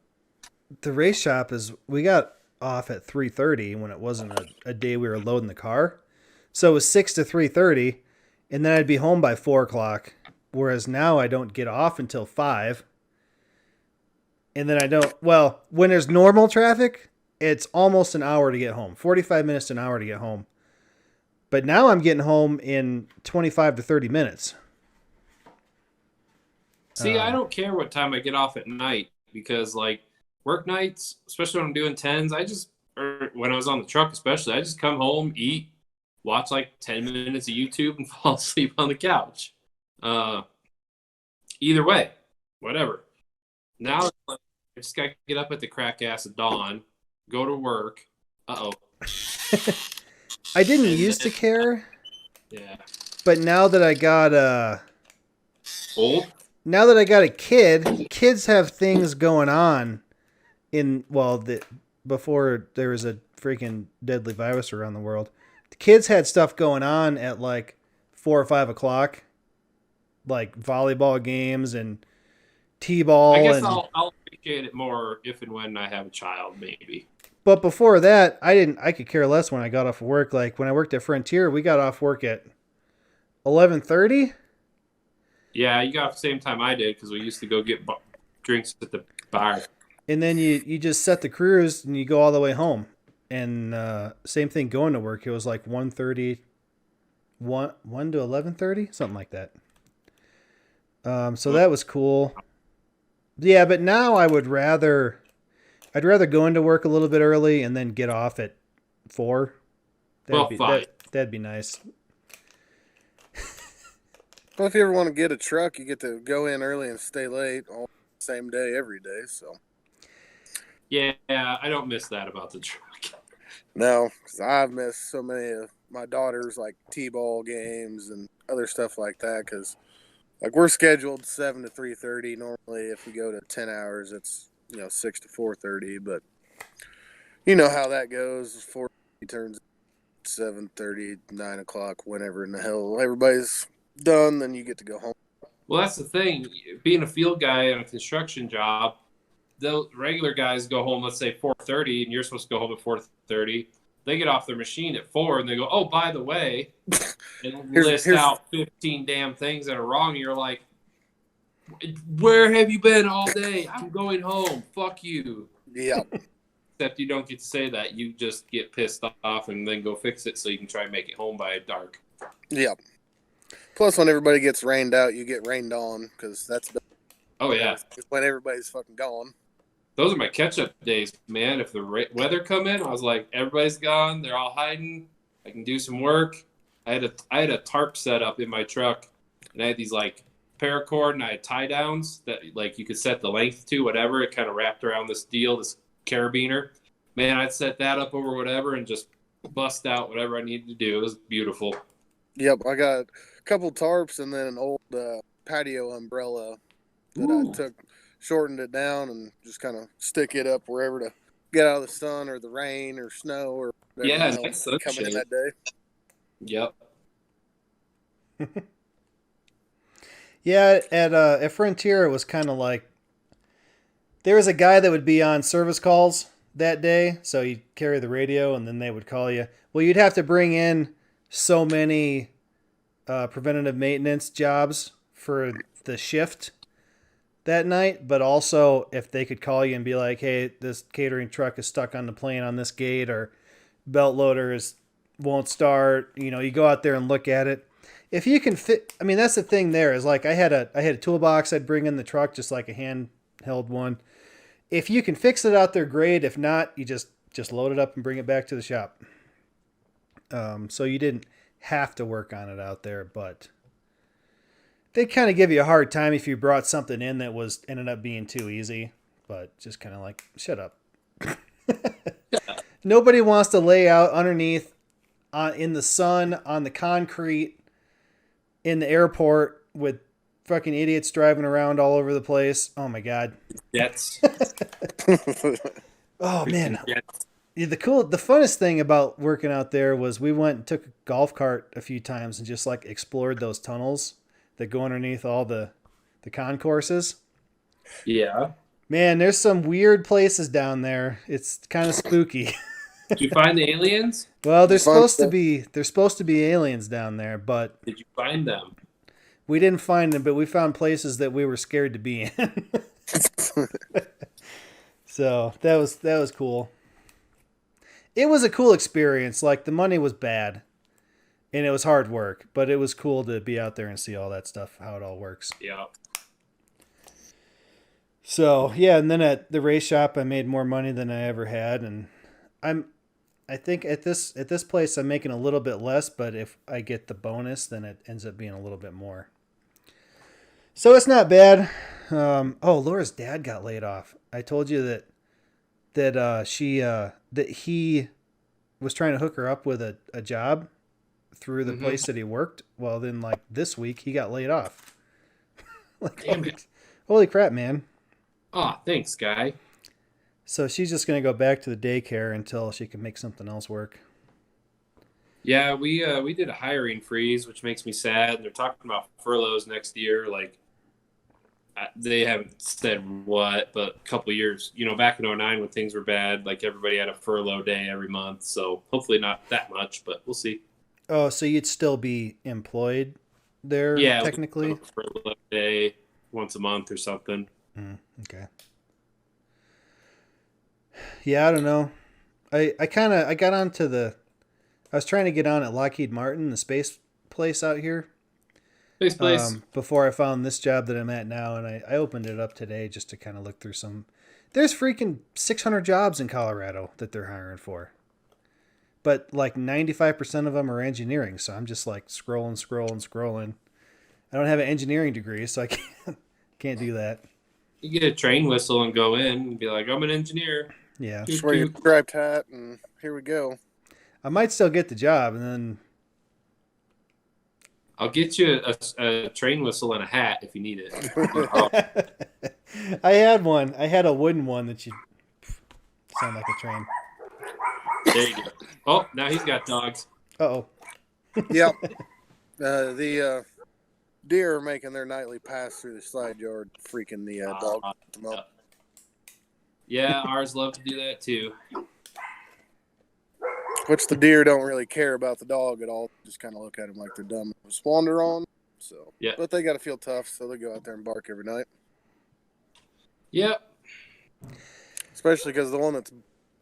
the race shop is we got off at 3:30 when it wasn't a day we were loading the car. So it was 6 to 3:30, and then I'd be home by 4:00. Whereas now I don't get off until 5. And then I don't, well, when there's normal traffic, it's almost an hour to get home. 45 minutes to an hour to get home. But now I'm getting home in 25 to 30 minutes. See, I don't care what time I get off at night because, work nights, especially when I'm doing 10s, or when I was on the truck especially, I just come home, eat, watch 10 minutes of YouTube, and fall asleep on the couch. Either way, whatever. Now I just got to get up at the crack ass of dawn, go to work. Uh-oh. I didn't used to care. Yeah. But now that I got Old? Now that I got a kid, kids have things going on before there was a freaking deadly virus around the world. The kids had stuff going on at 4 or 5 o'clock, like volleyball games and t-ball. I guess I'll appreciate it more if and when I have a child, maybe. But before that, I could care less when I got off of work. Like when I worked at Frontier, we got off work at 11:30. Yeah, you got off the same time I did because we used to go get drinks at the bar. And then you just set the cruise and you go all the way home. and same thing going to work. It was like 1:30, 1 to 11:30, something like that. So that was cool. Yeah, but now I'd rather go into work a little bit early and then get off at 4. That'd be nice. Well, if you ever want to get a truck, you get to go in early and stay late all the same day every day. So Yeah, I don't miss that about the truck. no, because I've missed so many of my daughter's like t-ball games and other stuff like that. Because like we're scheduled 7 to 3:30 normally. If we go to 10 hours, it's 6 to 4:30. But you know how that goes. 4 turns 7:30, 9 o'clock, whenever in the hell everybody's done, then you get to go home. Well, that's the thing. Being a field guy on a construction job, the regular guys go home, let's say 4:30, and you're supposed to go home at 4:30. They get off their machine at 4, and they go, "Oh, by the way," and list out 15 damn things that are wrong. And you're like, "Where have you been all day? I'm going home. Fuck you." Yeah. Except you don't get to say that. You just get pissed off and then go fix it so you can try and make it home by dark. Yeah. Plus, when everybody gets rained out, you get rained on because that's when everybody's fucking gone. Those are my catch-up days, man. If the weather come in, I was like, everybody's gone. They're all hiding. I can do some work. I had a tarp set up in my truck, and I had these like paracord, and I had tie downs that like you could set the length to whatever. It kind of wrapped around this carabiner. Man, I'd set that up over whatever and just bust out whatever I needed to do. It was beautiful. Yep, I got a couple tarps and then an old patio umbrella that I shortened it down and just kind of stick it up wherever to get out of the sun or the rain or snow or whatever nice coming in that day. Yep. Yeah, at Frontier, it was kind of like there was a guy that would be on service calls that day, so you'd carry the radio, and then they would call you. Well, you'd have to bring in so many preventative maintenance jobs for the shift that night, but also if they could call you and be like, hey, this catering truck is stuck on the plane on this gate, or belt loader won't start, you go out there and look at it. If you can fit, I mean, that's the thing there is like I had a toolbox I'd bring in the truck, just like a handheld one. If you can fix it out there, great. If not, you just load it up and bring it back to the shop. So you didn't have to work on it out there, but they kind of give you a hard time if you brought something in that ended up being too easy, but just kind of like, shut up. Nobody wants to lay out underneath in the sun, on the concrete, in the airport with fucking idiots driving around all over the place. Oh my God. Yes. Oh man. The funnest thing about working out there was we went and took a golf cart a few times and just like explored those tunnels that go underneath all the concourses. Yeah. Man, there's some weird places down there. It's kind of spooky. Did you find the aliens? Well, there's supposed to be aliens down there, but did you find them? We didn't find them, but we found places that we were scared to be in. So that was cool. It was a cool experience. Like the money was bad and it was hard work, but it was cool to be out there and see all that stuff, how it all works. Yeah. So yeah, and then at the race shop, I made more money than I ever had, and I think at this place I'm making a little bit less, but if I get the bonus, then it ends up being a little bit more. So it's not bad. Laura's dad got laid off. I told you that he was trying to hook her up with a job through the place that he worked. Well, then like this week he got laid off. Like, holy crap, man. Oh, thanks, guy. So she's just going to go back to the daycare until she can make something else work. Yeah, we did a hiring freeze, which makes me sad. They're talking about furloughs next year. Like, they haven't said what, but a couple of years, back in 2009 when things were bad, like everybody had a furlough day every month. So hopefully not that much, but we'll see. Oh, so you'd still be employed there, technically? Furlough day once a month or something. Okay. Yeah, I don't know. I got onto I was trying to get on at Lockheed Martin, the space place out here. Space place. Before I found this job that I'm at now, and I opened it up today just to kind of look through some. There's freaking 600 jobs in Colorado that they're hiring for. But like 95% of them are engineering, so I'm just like scrolling. I don't have an engineering degree, so I can't do that. You get a train whistle and go in and be like, I'm an engineer. Yeah. Just wear your striped hat, and here we go. I might still get the job, and then I'll get you a train whistle and a hat if you need it. I had one. I had a wooden one that you sound like a train. There you go. Oh, now he's got dogs. Uh-oh. Yep. The deer are making their nightly pass through the side yard, freaking the dog them up. Yeah, ours love to do that too. Which the deer don't really care about the dog at all. Just kind of look at him like they're dumb. Just wander on. So, yeah. But they got to feel tough, so they go out there and bark every night. Yep. Especially because the one that's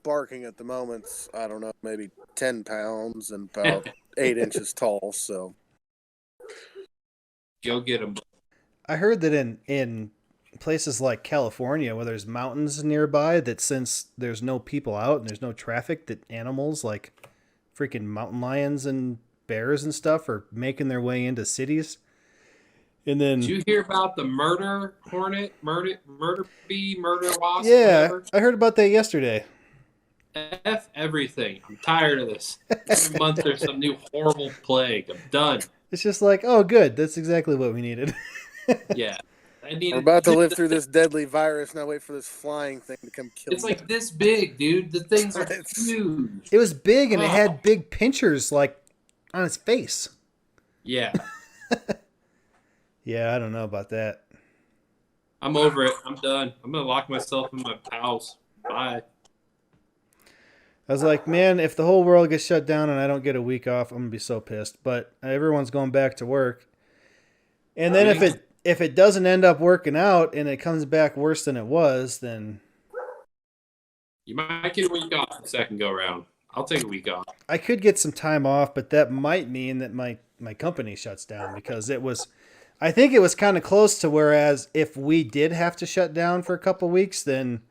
barking at the moment's, I don't know, maybe 10 pounds and about 8 inches tall. So, go get him. I heard that in places like California where there's mountains nearby, that since there's no people out and there's no traffic, that animals like freaking mountain lions and bears and stuff are making their way into cities. And then, did you hear about the murder hornet, murder bee, murder wasp? Yeah, whatever? I heard about that yesterday. F everything. I'm tired of this. Every month there's some new horrible plague. I'm done. It's just like, oh, good. That's exactly what we needed. Yeah. We're about to live through this deadly virus. Now wait for this flying thing to come kill It's you. like this big, dude. The things are huge. It was big, and it had big pinchers like on its face. Yeah. Yeah, I don't know about that. I'm over it. I'm done. I'm going to lock myself in my house. Bye. I was like, man, if the whole world gets shut down and I don't get a week off, I'm going to be so pissed. But everyone's going back to work. And then if it doesn't end up working out and it comes back worse than it was, then you might get a week off the second go round. I'll take a week off. I could get some time off, but that might mean that my company shuts down, because I think it was kind of close to, whereas if we did have to shut down for a couple of weeks, then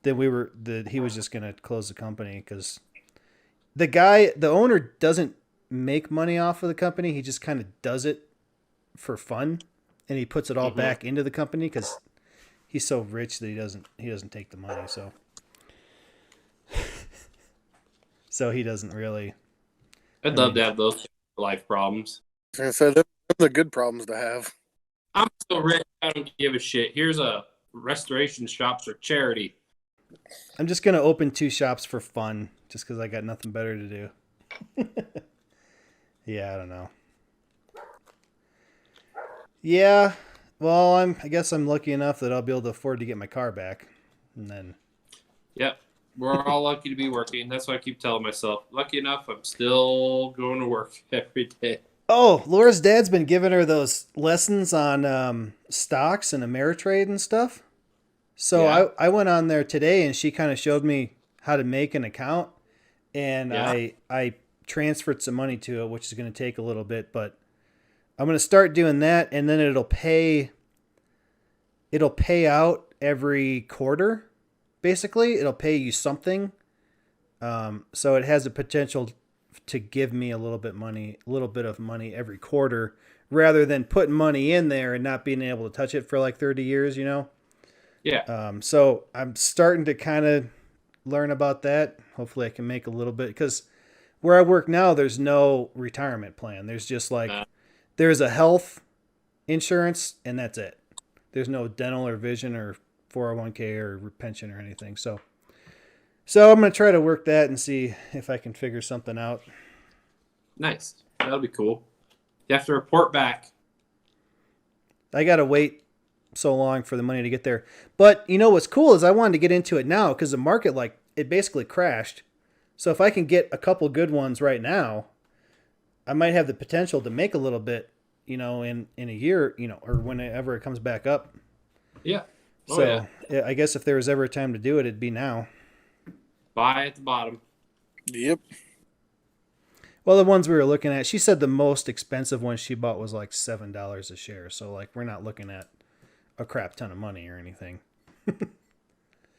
he was just going to close the company, because the owner doesn't make money off of the company. He just kind of does it for fun, and he puts it all back into the company because he's so rich that he doesn't take the money. So he doesn't really. I'd love to have those life problems. So those are the good problems to have. I'm so rich, I don't give a shit. Here's a restoration shop for charity. I'm just going to open 2 shops for fun, just because I got nothing better to do. Yeah, I don't know. Yeah, well, I guess I'm lucky enough that I'll be able to afford to get my car back, and then. Yep, we're all lucky to be working. That's what I keep telling myself. Lucky enough, I'm still going to work every day. Oh, Laura's dad's been giving her those lessons on stocks and Ameritrade and stuff. So yeah. I went on there today, and she kind of showed me how to make an account, and yeah. I transferred some money to it, which is going to take a little bit, but I'm going to start doing that, and then it'll pay out every quarter. Basically, it'll pay you something. So it has a potential to give me a little bit of money every quarter, rather than putting money in there and not being able to touch it for like 30 years, you know? Yeah. So I'm starting to kind of learn about that. Hopefully I can make a little bit, because where I work now, there's no retirement plan. There's just like, there's a health insurance, and that's it. There's no dental or vision or 401k or pension or anything. So I'm going to try to work that and see if I can figure something out. Nice. That'll be cool. You have to report back. I got to wait so long for the money to get there. But you know what's cool is I wanted to get into it now, because the market, like, it basically crashed. So if I can get a couple good ones right now, I might have the potential to make a little bit, you know, in a year, you know, or whenever it comes back up. Yeah. Oh, so yeah. I guess if there was ever a time to do it, it'd be now. Buy at the bottom. Yep. Well, the ones we were looking at, she said the most expensive one she bought was like $7 a share. So like we're not looking at a crap ton of money or anything.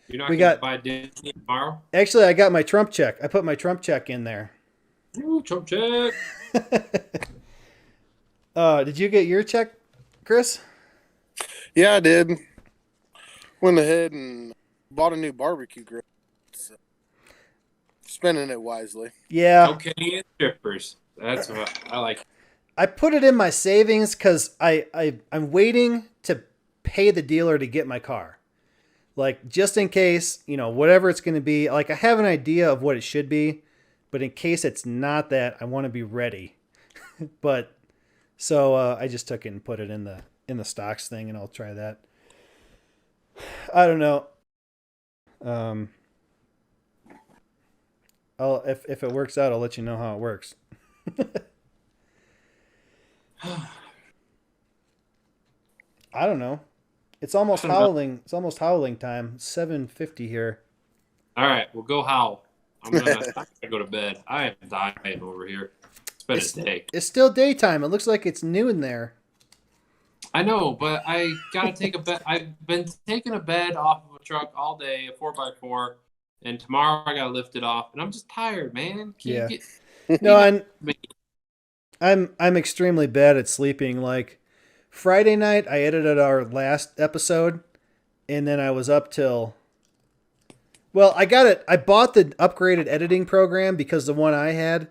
You're not We going to got- buy Disney tomorrow? Actually, I got my Trump check. I put my Trump check in there. Ooh, Trump check. Did you get your check, Chris? Yeah, I did. Went ahead and bought a new barbecue grill. So, spending it wisely. Yeah. Okay, and strippers. That's what I like. I put it in my savings because I'm waiting to pay the dealer to get my car. Like, just in case, whatever it's going to be. Like, I have an idea of what it should be, but in case it's not that, I want to be ready. But so I just took it and put it in the stocks thing, and I'll try that. I don't know. If it works out, I'll let you know how it works. I don't know. It's almost howling. It's almost howling time. 7:50 here. All right, well, go howl. I'm gonna go to bed. I am dying over here. It's been a day. It's still daytime. It looks like it's noon there. I know, but I gotta take a bed. I've been taking a bed off of a truck all day, a 4x4, and tomorrow I gotta lift it off, and I'm just tired, man. Yeah. Get, No, I'm extremely bad at sleeping. Like Friday night, I edited our last episode, and then I was up till. Well, I got it. I bought the upgraded editing program because the one I had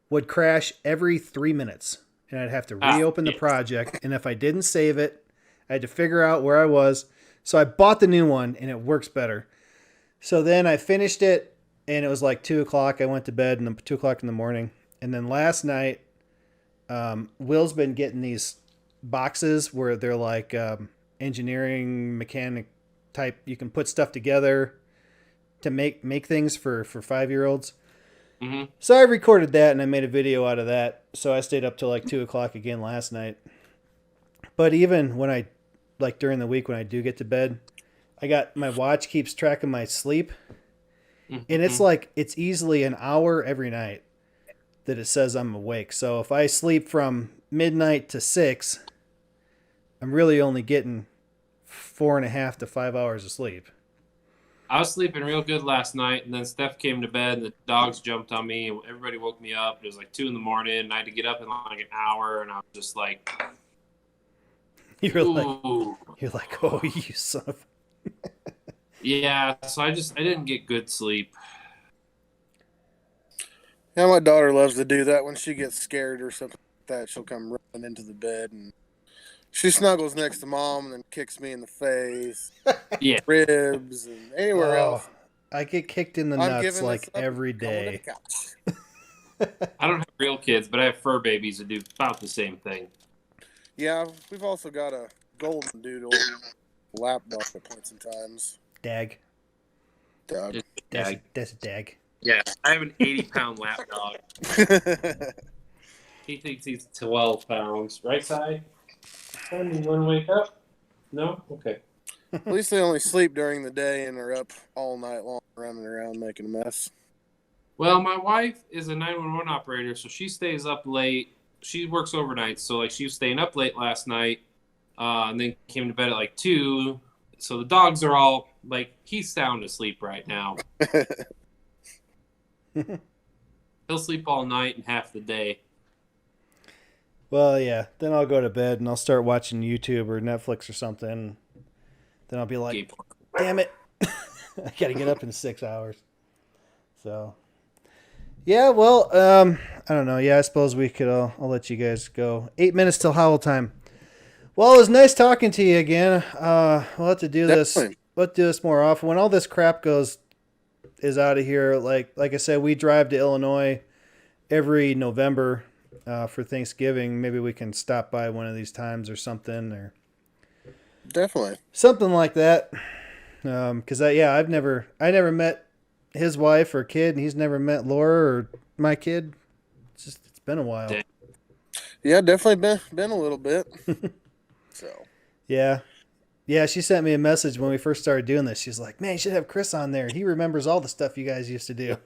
would crash every 3 minutes, and I'd have to reopen the project. And if I didn't save it, I had to figure out where I was. So I bought the new one, and it works better. So then I finished it, and it was like 2:00. I went to bed, and 2:00 in the morning. And then last night, Will's been getting these boxes where they're like engineering mechanic type. You can put stuff together to make things for 5-year-olds. Mm-hmm. So I recorded that and I made a video out of that. So I stayed up till like 2:00 again last night. But even when I, like during the week when I do get to bed, I got my watch keeps track of my sleep. Mm-hmm. And it's like, it's easily an hour every night that it says I'm awake. So if I sleep from midnight to 6, I'm really only getting 4.5 to 5 hours of sleep. I was sleeping real good last night, and then Steph came to bed, and the dogs jumped on me, and everybody woke me up. It was like 2 in the morning, and I had to get up in like an hour, and I was just like, You're ooh. like, oh, you son of. Yeah, so I didn't get good sleep. Yeah, my daughter loves to do that when she gets scared or something like that. She'll come running into the bed and she snuggles next to mom and then kicks me in the face, Yeah. ribs, and anywhere else. I get kicked in the I'm nuts giving like this up every and going to day. the couch. I don't have real kids, but I have fur babies that do about the same thing. Yeah, we've also got a golden doodle lap dog at points and times. Dag. Dog. That's a dag. Yeah, I have an 80-pound lap dog. He thinks he's 12 pounds. Right side? You want to wake up? No? Okay. At least they only sleep during the day and are up all night long running around making a mess. Well, my wife is a 911 operator, so she stays up late. She works overnight, so like she was staying up late last night, and then came to bed at like 2. So the dogs are all like, he's sound asleep right now. He'll sleep all night and half the day. Well, yeah. Then I'll go to bed and I'll start watching YouTube or Netflix or something. Then I'll be like, damn it. I got to get up in 6 hours. So, yeah, well, I don't know. Yeah, I suppose we could, I'll let you guys go. 8 minutes till howl time. Well, it was nice talking to you again. We'll have to do this. We'll do this more often. When all this crap is out of here, like I said, we drive to Illinois every November for Thanksgiving. Maybe we can stop by one of these times or something, or Definitely something like that. Because I never met his wife or kid, and he's never met Laura or my kid. It's been a while. Yeah, definitely been a little bit. So yeah, Yeah, she sent me a message when we first started doing this. She's like, "Man, you should have Chris on there. He remembers all the stuff you guys used to do."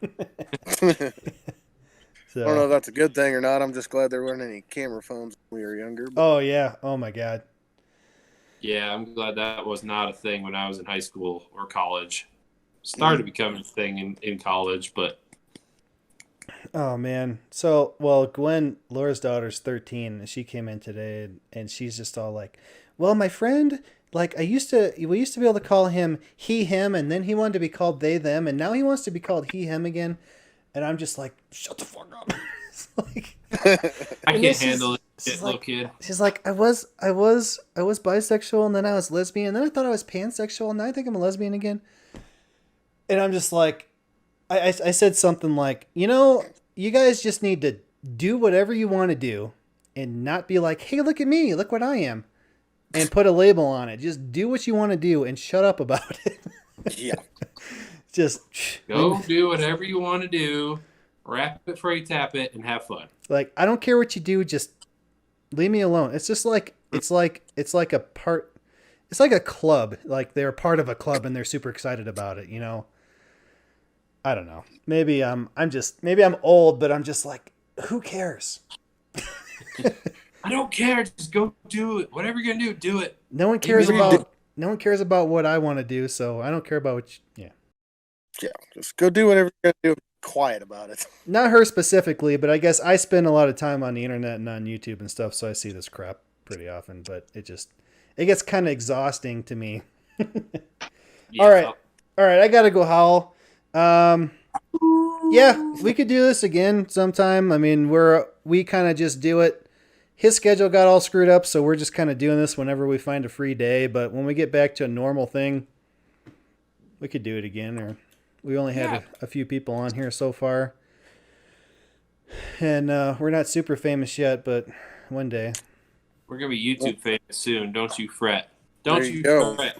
I So, don't know if that's a good thing or not. I'm just glad there weren't any camera phones when we were younger. But oh yeah, oh my god. Yeah, I'm glad that was not a thing when I was in high school or college. Started to become a thing in college, but Oh man. So, well, Gwen, Laura's daughter's 13, and she came in today, and she's just all like, "Well, my friend, like we used to be able to call him he, him, and then he wanted to be called they, them, and now he wants to be called he, him again." And I'm just like, "Shut the fuck up." It's like, I And can't this handle is- it, this is little like- kid. she's like, I was bisexual, and then I was lesbian, and then I thought I was pansexual, and now I think I'm a lesbian again. And I'm just like, I said something like, you guys just need to do whatever you want to do and not be like, hey, look at me, look what I am, and put a label on it. Just do what you want to do and shut up about it. yeah, Just Go do whatever you want to do, wrap it before you tap it, and have fun. like, I don't care what you do, just leave me alone. It's just like it's like a part. It's like a club. Like they're part of a club and they're super excited about it. I don't know. Maybe I'm old, but I'm just like, who cares? I don't care. Just go do it. Whatever you're gonna do it. No one cares Leave me alone. about what I want to do, so I don't care about what yeah. yeah. Just go do whatever you're gonna do. Quiet about it. Not her specifically, but I guess I spend a lot of time on the internet and on YouTube and stuff, so I see this crap pretty often, but it gets kind of exhausting to me. Yeah. All right, I gotta go howl. Yeah, we could do this again sometime. I mean, we kind of just do it. His schedule got all screwed up, so we're just kind of doing this whenever we find a free day. But when we get back to a normal thing, we could do it again. Or we only had a few people on here so far, and we're not super famous yet, but one day. We're gonna be YouTube famous soon. Don't you fret. Don't There you you go. fret.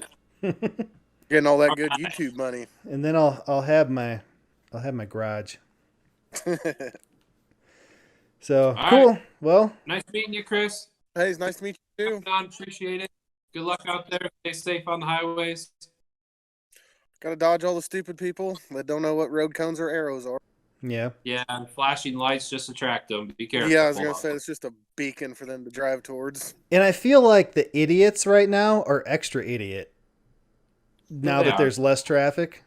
Getting all that good YouTube money. And then I'll have my garage. So All cool. right. Well, Nice meeting you, Chris. Hey, it's nice to meet you too. Don, appreciate it. Good luck out there. Stay safe on the highways. Gotta dodge all the stupid people that don't know what road cones or arrows are. yeah. Yeah, and flashing lights just attract them. Be careful. Yeah, I was gonna say it's just a beacon for them to drive towards. And I feel like the idiots right now are extra idiot. Now They that are. there's less traffic.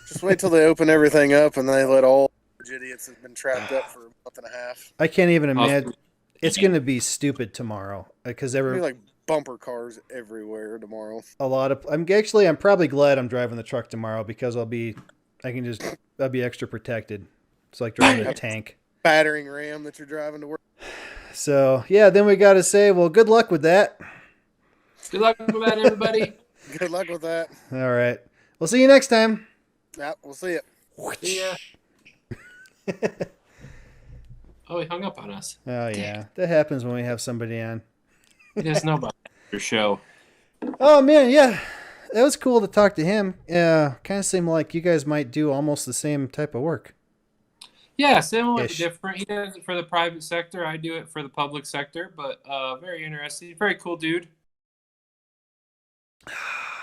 Just wait till they open everything up and they let all the idiots that've been trapped up for a month and a half. I can't even imagine. Awesome. It's going to be stupid tomorrow because There'll be like bumper cars everywhere tomorrow. I'm probably glad I'm driving the truck tomorrow because I'll be extra protected. It's like driving a tank. Battering ram that you're driving to work. So yeah, then we got to say, well, good luck with that. Good luck with that, everybody. Good luck with that. All right. We'll see you next time. Yeah, we'll see it. See ya. Oh, he hung up on us. Oh yeah, that happens when we have somebody on. He doesn't know about your show. Oh man, yeah, that was cool to talk to him. Yeah, kind of seemed like you guys might do almost the same type of work. Yeah, similar, Ish. different. He does it for the private sector. I do it for the public sector, but very interesting. Very cool dude.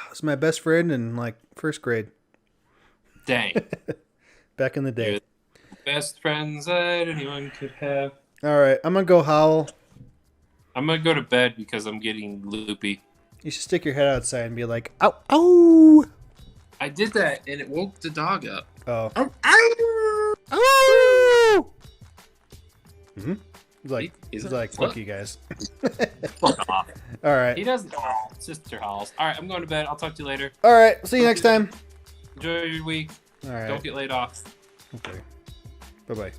Was my best friend in like first grade Dang. back in the day. You're the best friends that anyone could have. All right, I'm gonna go howl. I'm going to go to bed because I'm getting loopy. You should stick your head outside and be like, ow, ow. I did that, and it woke the dog up. Oh. Ow, Ow! Mm-hmm. He's like, fuck what? you guys. Fuck off. All right. He doesn't. Oh, sister howls. All right, I'm going to bed. I'll talk to you later. All right. See you next time. Enjoy your week. All right. Don't get laid off. Okay. Bye-bye.